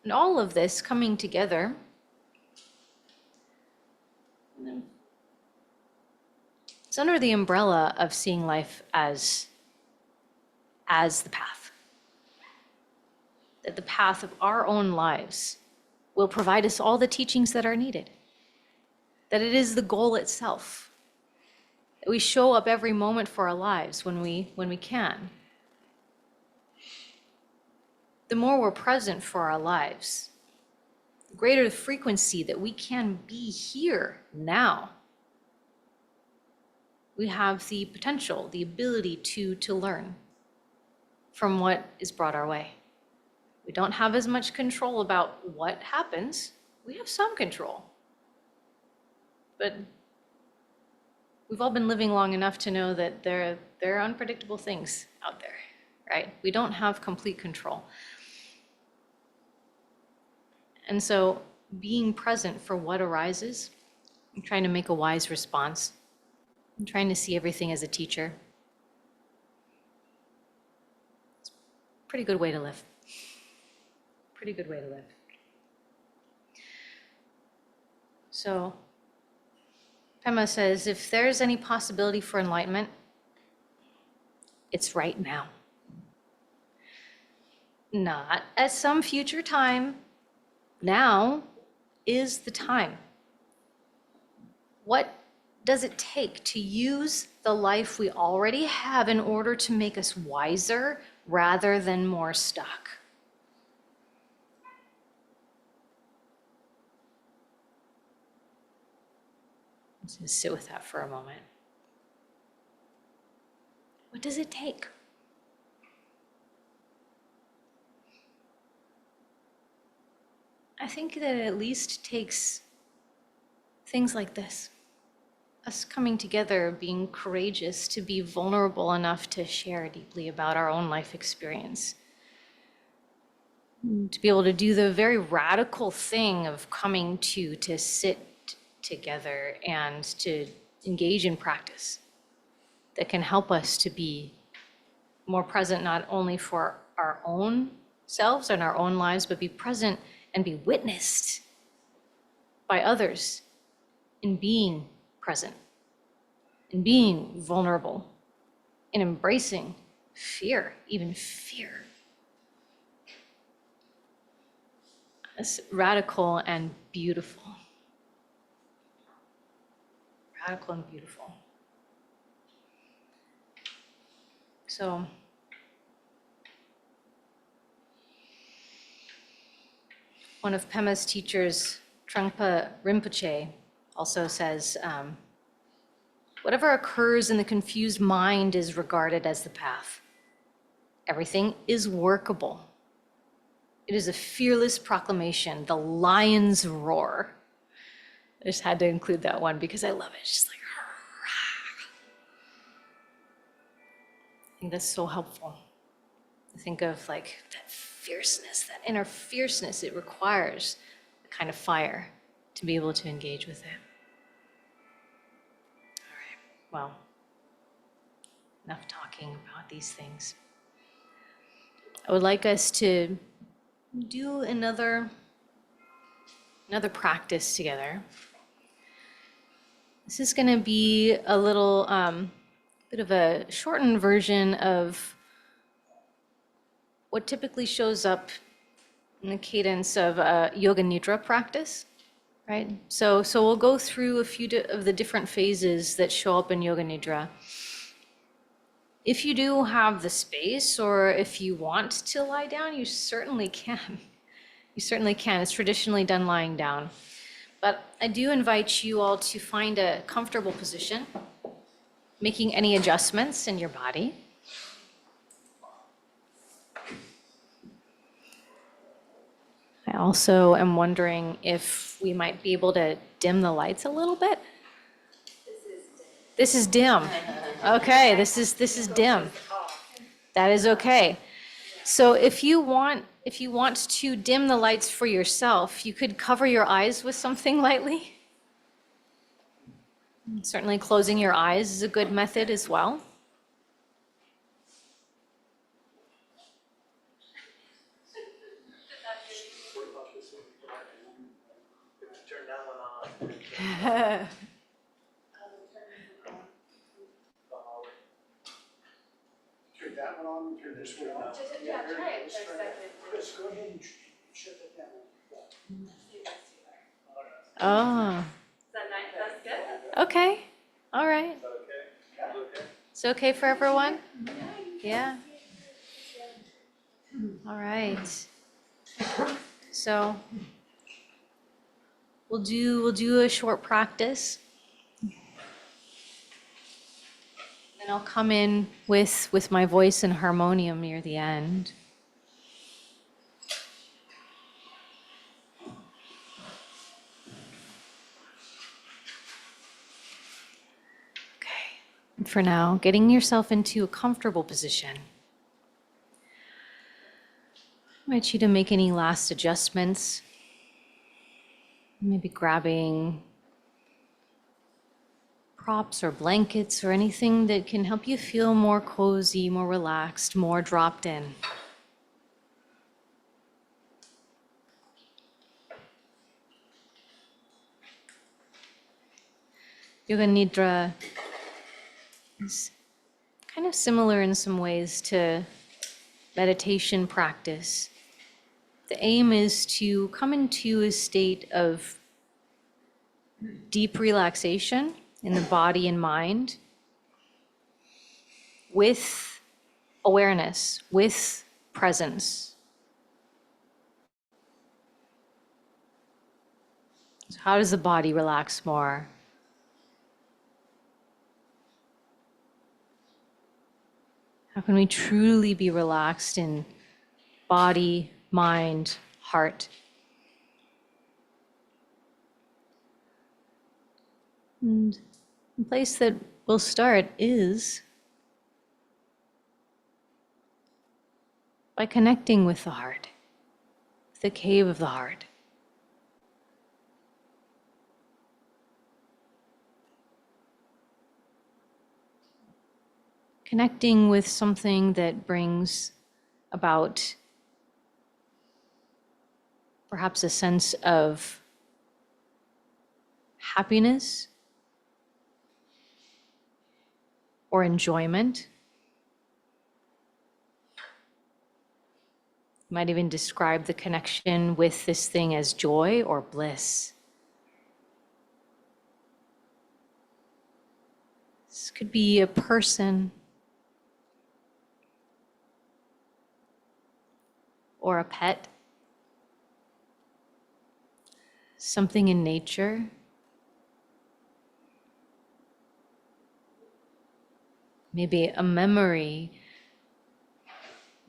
And all of this coming together, it's under the umbrella of seeing life as the path. That the path of our own lives will provide us all the teachings that are needed. That it is the goal itself. That we show up every moment for our lives when we can. The more we're present for our lives, the greater the frequency that we can be here now. We have the potential, the ability to learn from what is brought our way. We don't have as much control about what happens. We have some control. But we've all been living long enough to know that there are unpredictable things out there, right? We don't have complete control. And so being present for what arises, and trying to make a wise response, and trying to see everything as a teacher, it's a pretty good way to live. Pretty good way to live. So Pema says, if there's any possibility for enlightenment, it's right now. Not at some future time. Now is the time. What does it take to use the life we already have in order to make us wiser rather than more stuck? Let's just sit with that for a moment. What does it take? I think that it at least takes things like this. Us coming together, being courageous to be vulnerable enough to share deeply about our own life experience. To be able to do the very radical thing of coming to sit together and to engage in practice that can help us to be more present, not only for our own selves and our own lives, but be present and be witnessed by others in being present, in being vulnerable, in embracing fear, even fear. That's radical and beautiful. Radical and beautiful. So, one of Pema's teachers, Trungpa Rinpoche, also says, whatever occurs in the confused mind is regarded as the path. Everything is workable. It is a fearless proclamation, the lion's roar. I just had to include that one because I love it. It's just like, hurrah. I think that's so helpful. I think of like that fierceness, that inner fierceness it requires, the kind of fire to be able to engage with it. All right, well, enough talking about these things. I would like us to do another practice together. This is going to be a little bit of a shortened version of what typically shows up in the cadence of a yoga nidra practice, right? So we'll go through a few of the different phases that show up in yoga nidra. If you do have the space, or if you want to lie down, you certainly can. You certainly can. It's traditionally done lying down. But I do invite you all to find a comfortable position, making any adjustments in your body. I also am wondering if we might be able to dim the lights a little bit. This is dim. Okay, this is dim. That is okay. So if you want to dim the lights for yourself, you could cover your eyes with something lightly. Certainly closing your eyes is a good method as well. Turn that one on. Turn that one on, turn this one on. Yeah, try it for a second. Chris, go ahead and shut that down. Oh, That's good. okay. All right. It's okay for everyone? Yeah. All right. So we'll do a short practice. Then I'll come in with my voice and harmonium near the end. Okay. And for now, getting yourself into a comfortable position. I invite you to make any last adjustments. Maybe grabbing props or blankets or anything that can help you feel more cozy, more relaxed, more dropped in. Yoga Nidra is kind of similar in some ways to meditation practice. The aim is to come into a state of deep relaxation in the body and mind with awareness, with presence. So how does the body relax more? How can we truly be relaxed in body, mind, heart? And the place that we'll start is by connecting with the heart, the cave of the heart. Connecting with something that brings about perhaps a sense of happiness or enjoyment. You might even describe the connection with this thing as joy or bliss. This could be a person or a pet, something in nature. Maybe a memory.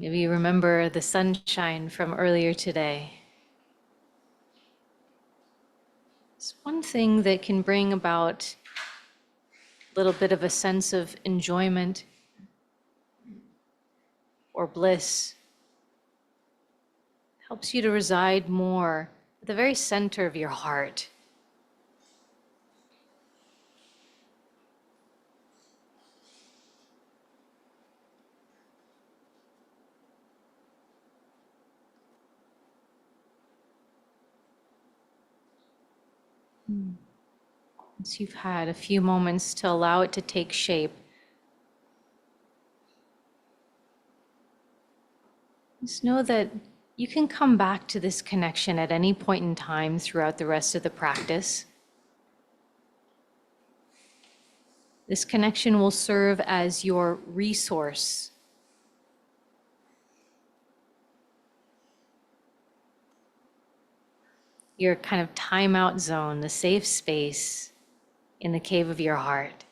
Maybe you remember the sunshine from earlier today. It's one thing that can bring about a little bit of a sense of enjoyment or bliss. Helps you to reside more at the very center of your heart. Once you've had a few moments to allow it to take shape, just know that you can come back to this connection at any point in time throughout the rest of the practice. This connection will serve as your resource. your kind of timeout zone, the safe space in the cave of your heart.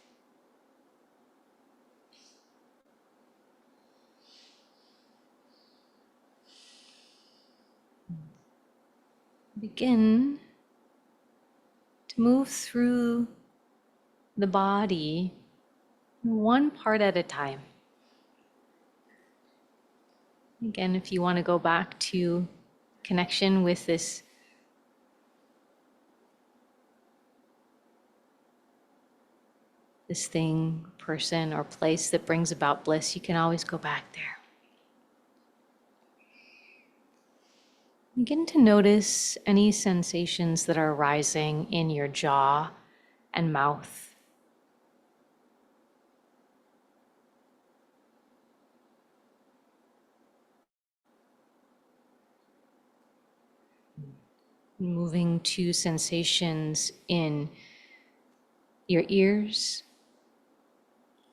Begin to move through the body one part at a time. Again, if you want to go back to connection with this thing, person, or place that brings about bliss, you can always go back there. Begin to notice any sensations that are arising in your jaw and mouth. Moving to sensations in your ears,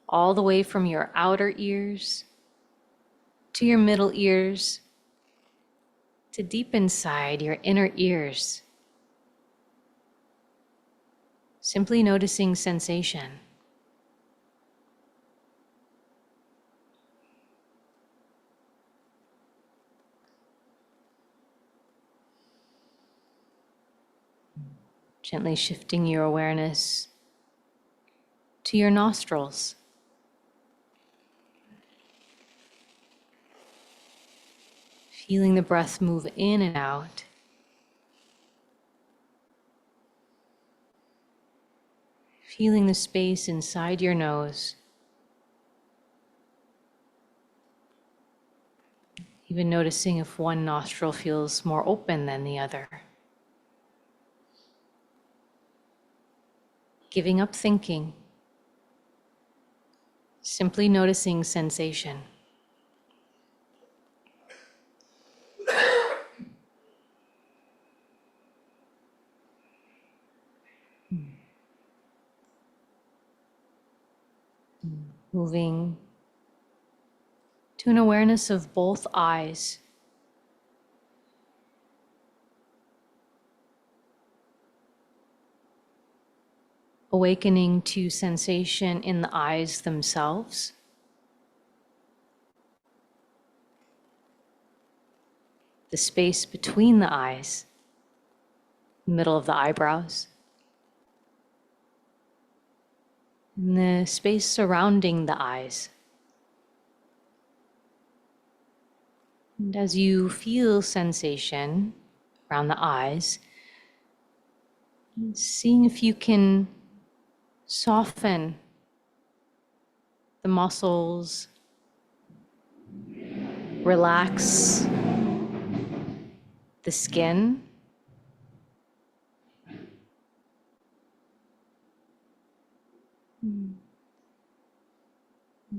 all the way from your outer ears to your middle ears, to deep inside your inner ears. Simply noticing sensation. Gently shifting your awareness to your nostrils. Feeling the breath move in and out. Feeling the space inside your nose. Even noticing if one nostril feels more open than the other. Giving up thinking. Simply noticing sensation. Moving to an awareness of both eyes. Awakening to sensation in the eyes themselves. The space between the eyes, middle of the eyebrows. And the space surrounding the eyes. And as you feel sensation around the eyes, seeing if you can soften the muscles, relax the skin.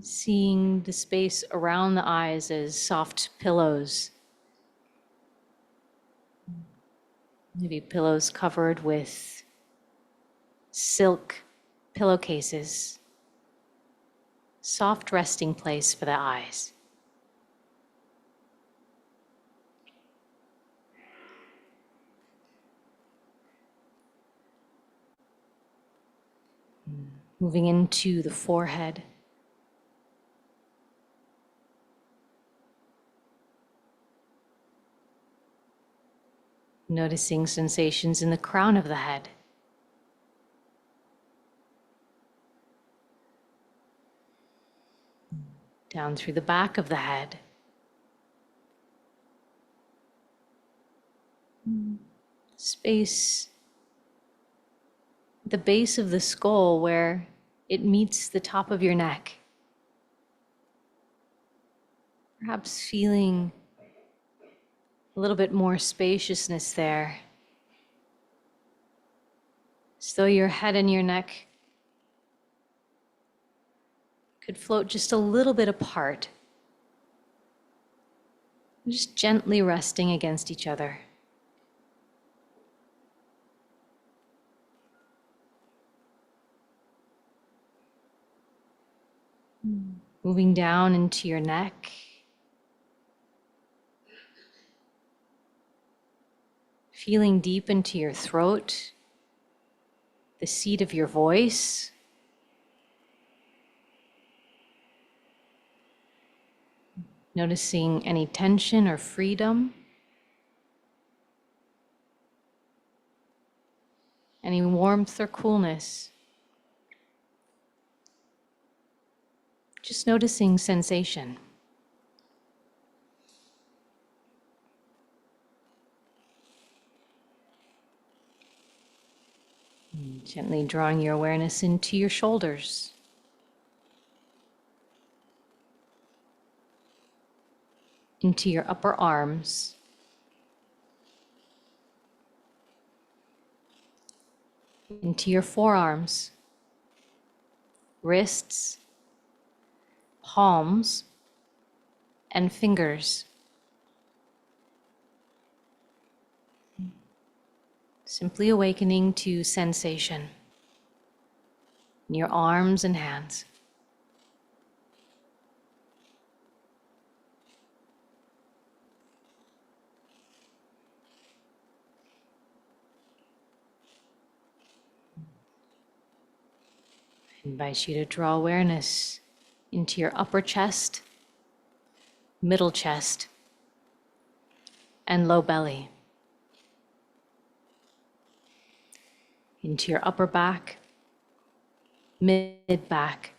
Seeing the space around the eyes as soft pillows. Maybe pillows covered with silk pillowcases. Soft resting place for the eyes. Moving into the forehead. Noticing sensations in the crown of the head. Down through the back of the head. Space at the base of the skull where it meets the top of your neck. Perhaps feeling a little bit more spaciousness there. As though your head and your neck could float just a little bit apart. Just gently resting against each other. Moving down into your neck. feeling deep into your throat, the seat of your voice. Noticing any tension or freedom, any warmth or coolness. Just noticing sensation. And gently drawing your awareness into your shoulders. Into your upper arms. Into your forearms, wrists, palms, and fingers. Simply awakening to sensation in your arms and hands. I invite you to draw awareness into your upper chest, middle chest, and low belly. Into your upper back, mid back,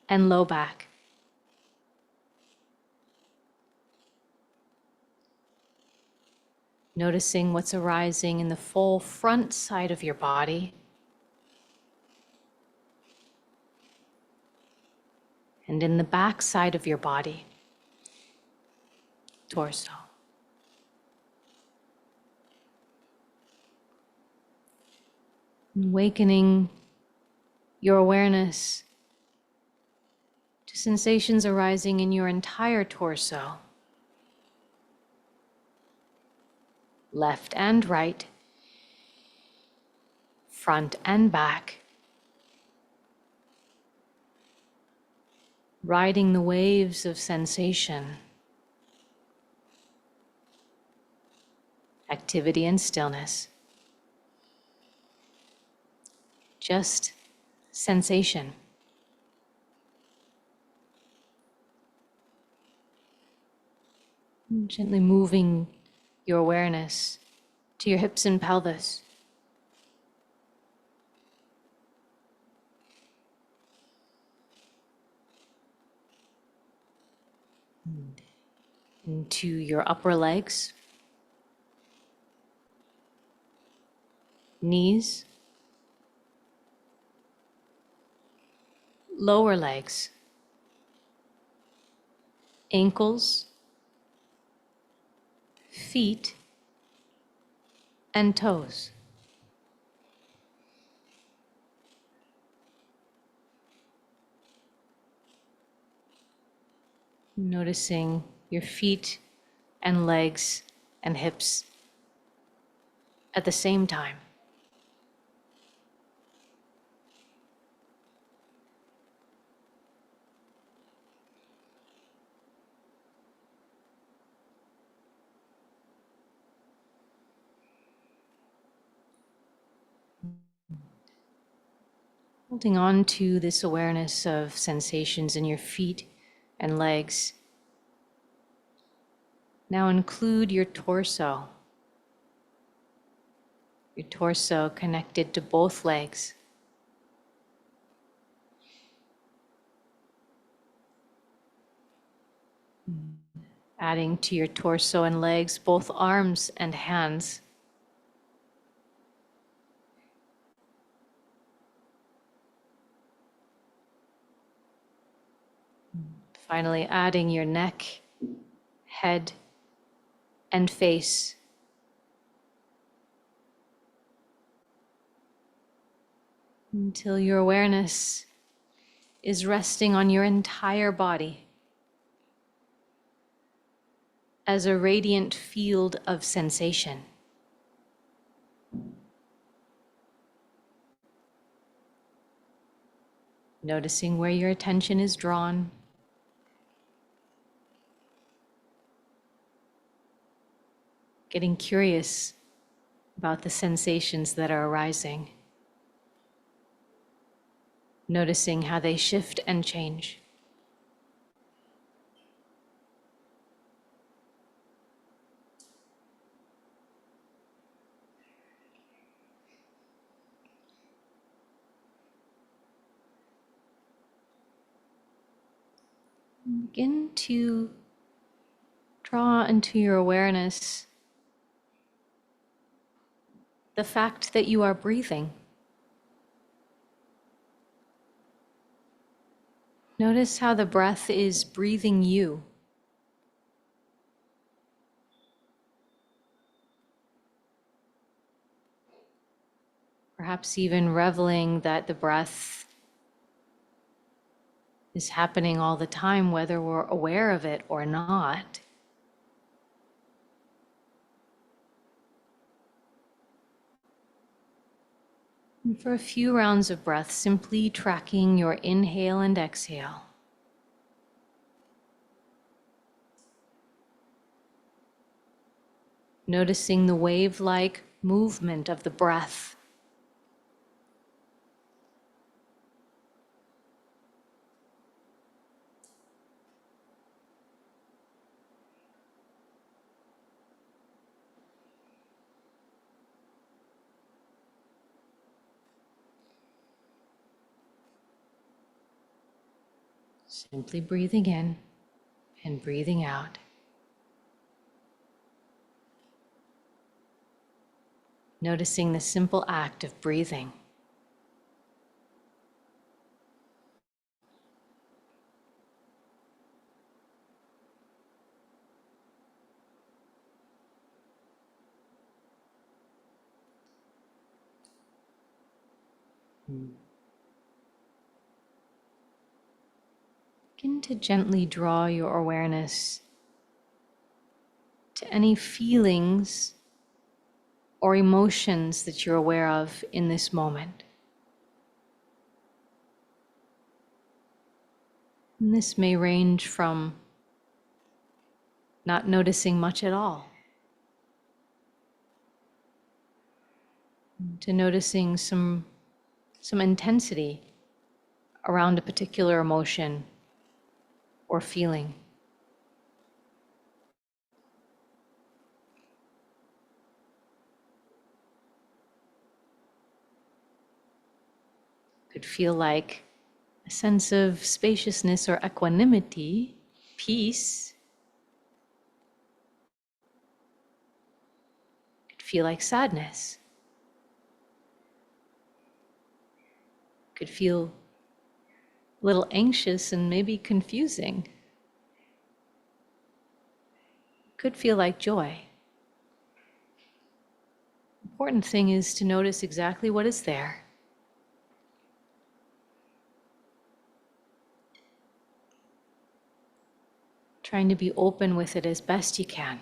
and low back. Noticing what's arising in the full front side of your body. And in the back side of your body, torso. Awakening your awareness to sensations arising in your entire torso, left and right, front and back, riding the waves of sensation, activity and stillness. Just sensation. Gently moving your awareness to your hips and pelvis. Into your upper legs, knees, lower legs, ankles, feet, and toes. Noticing your feet and legs and hips at the same time. Holding on to this awareness of sensations in your feet and legs. Now include your torso. Your torso connected to both legs. Adding to your torso and legs, both arms and hands. Finally, adding your neck, head, and face. Until your awareness is resting on your entire body as a radiant field of sensation. Noticing where your attention is drawn. getting curious about the sensations that are arising, noticing how they shift and change. Begin to draw into your awareness the fact that you are breathing. Notice how the breath is breathing you. Perhaps even reveling that the breath is happening all the time, whether we're aware of it or not. And for a few rounds of breath, simply tracking your inhale and exhale. Noticing the wave-like movement of the breath. Simply breathing in and breathing out. Noticing the simple act of breathing. Begin to gently draw your awareness to any feelings or emotions that you're aware of in this moment. And this may range from not noticing much at all to noticing some intensity around a particular emotion or feeling. Could feel like a sense of spaciousness or equanimity, peace. Could feel like sadness. Could feel a little anxious and maybe confusing. Could feel like joy. Important thing is to notice exactly what is there. Trying to be open with it as best you can.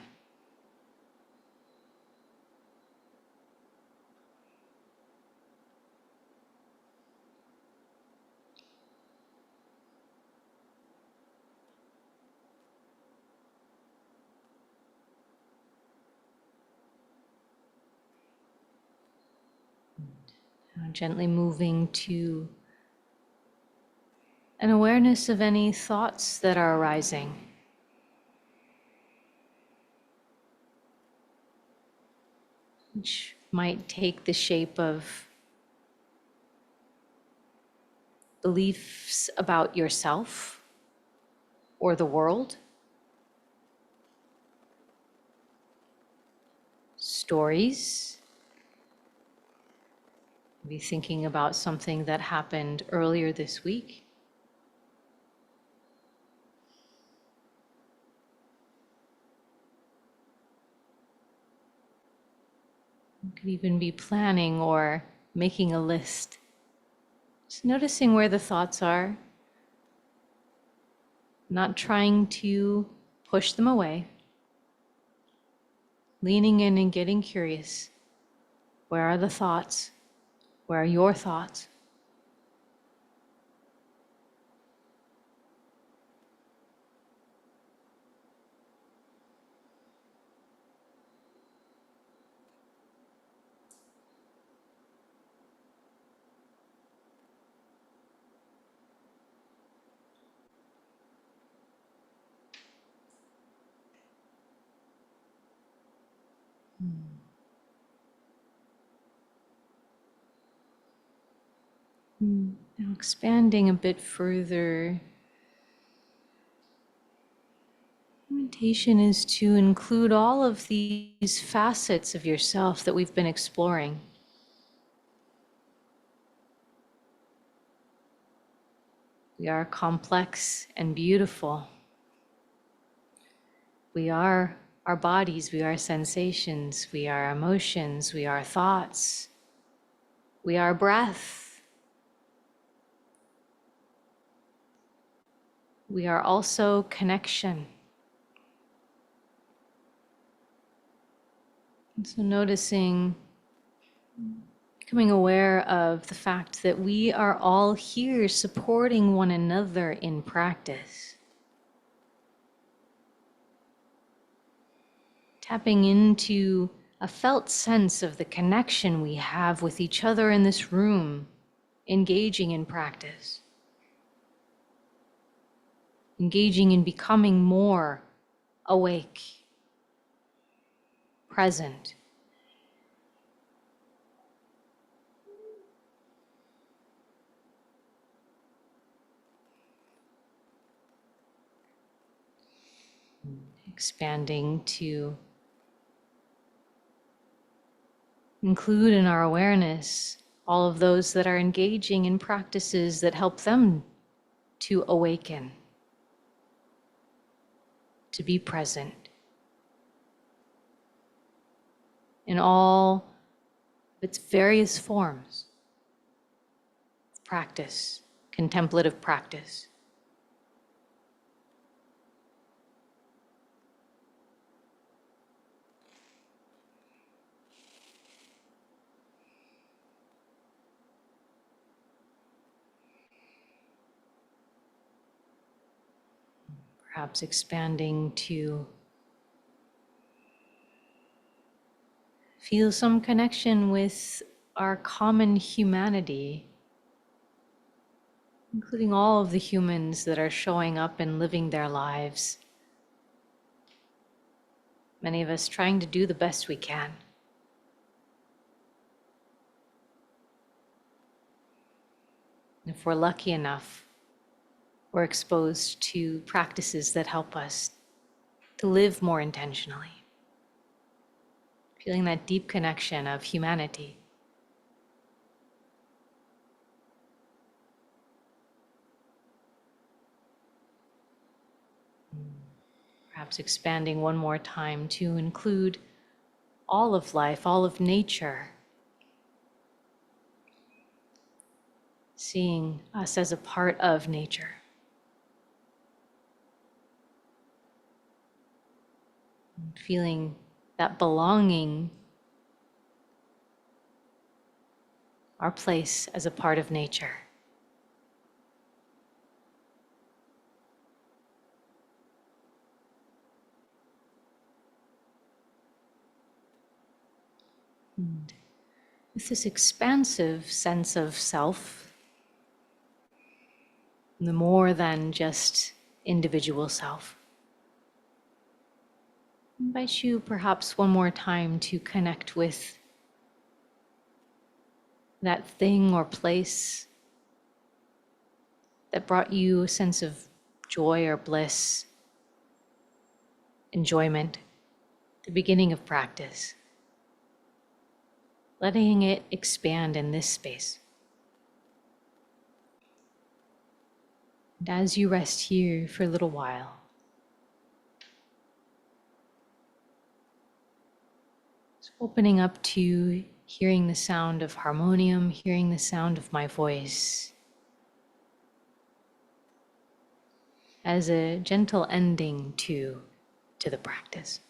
Now gently moving to an awareness of any thoughts that are arising. Which might take the shape of beliefs about yourself or the world, stories, maybe thinking about something that happened earlier this week. You could even be planning or making a list. Just noticing where the thoughts are, not trying to push them away, leaning in and getting curious. Where are the thoughts? Where are your thoughts? Now expanding a bit further, meditation is to include all of these facets of yourself that we've been exploring. We are complex and beautiful. We are our bodies, we are sensations, we are emotions, we are thoughts, we are breath. We are also connection. And so noticing, becoming aware of the fact that we are all here supporting one another in practice. Tapping into a felt sense of the connection we have with each other in this room, engaging in practice. Engaging in becoming more awake, present. Expanding to include in our awareness all of those that are engaging in practices that help them to awaken, to be present in all of its various forms of practice, contemplative practice. Perhaps expanding to feel some connection with our common humanity, including all of the humans that are showing up and living their lives. Many of us trying to do the best we can. If we're lucky enough, we're exposed to practices that help us to live more intentionally. Feeling that deep connection of humanity. Perhaps expanding one more time to include all of life, all of nature. Seeing us as a part of nature. Feeling that belonging, our place as a part of nature. And with this expansive sense of self, the more than just individual self, I invite you perhaps one more time to connect with that thing or place that brought you a sense of joy or bliss, enjoyment, the beginning of practice. Letting it expand in this space. And as you rest here for a little while, just opening up to hearing the sound of harmonium, hearing the sound of my voice as a gentle ending to the practice.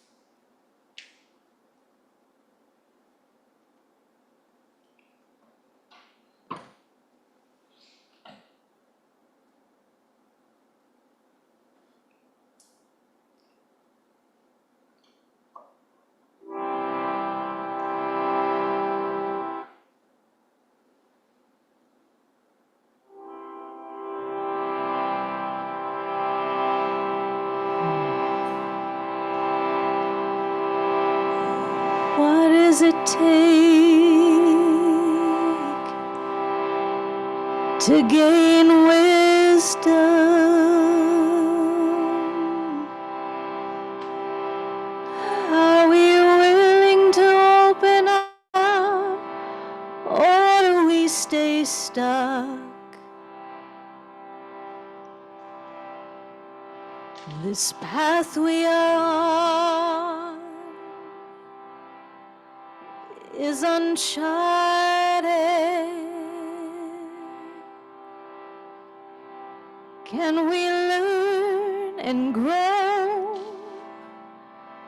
does it take to gain wisdom? Are we willing to open up, or do we stay stuck? This path we are on is uncharted. Can we learn and grow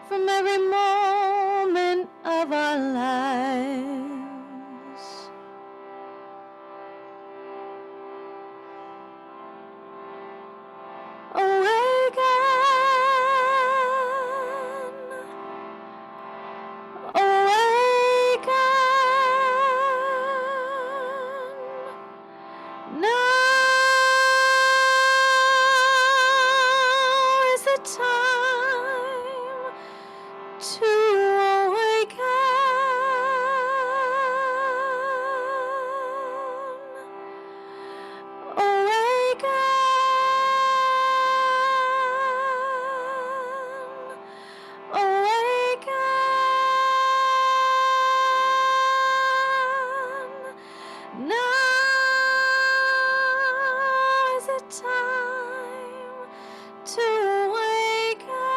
from every moment of our lives? Awaken, now is the time to awaken. Now is the time to awaken.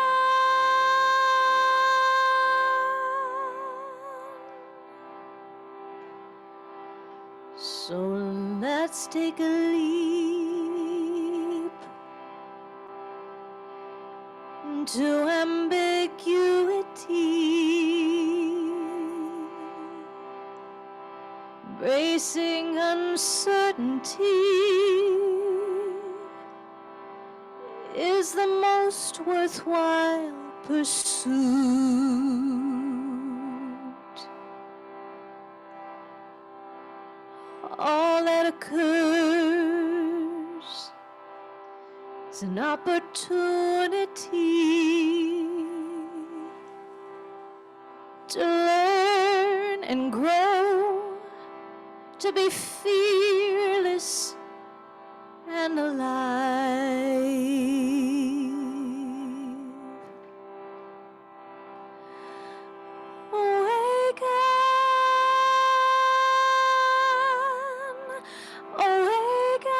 So let's take a leap into ambiguity, bracing uncertainty is the most worthwhile pursuit. All that occurs is an opportunity to learn and grow, to be fearless and alive. Awaken, awaken.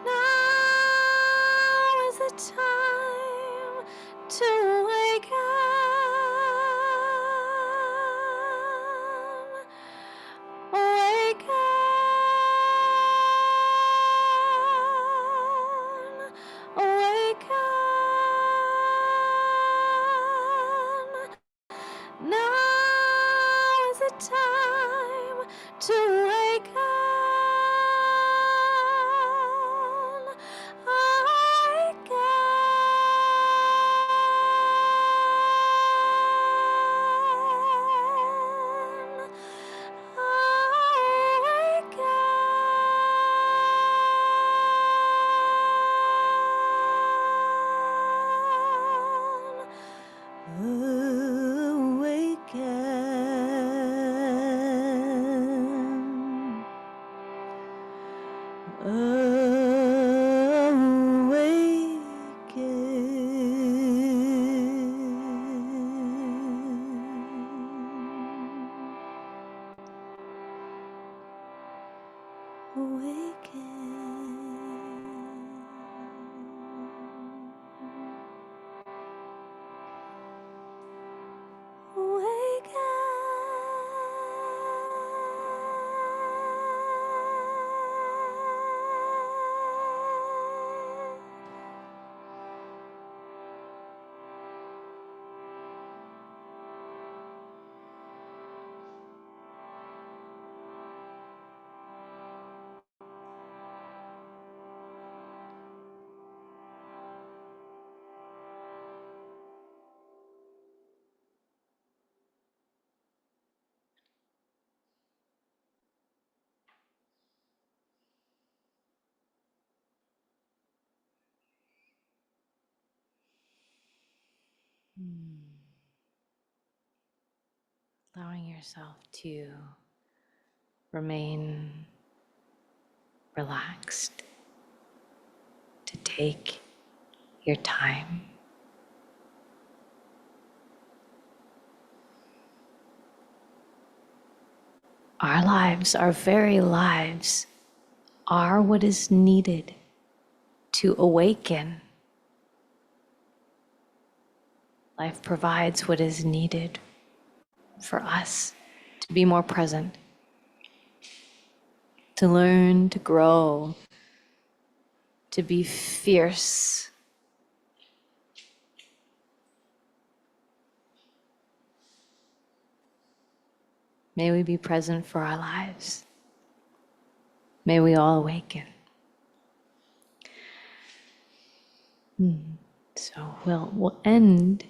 Now is the time to awaken. Awaken. Allowing yourself to remain relaxed, to take your time. Our lives, our very lives, are what is needed to awaken. Life provides what is needed for us to be more present, to learn, to grow, to be fierce. May we be present for our lives. May we all awaken. So we'll end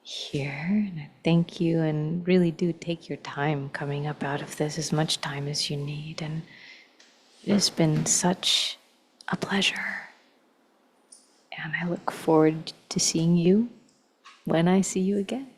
here, and I thank you, and really do take your time coming up out of this, as much time as you need. And it has been such a pleasure. And I look forward to seeing you when I see you again.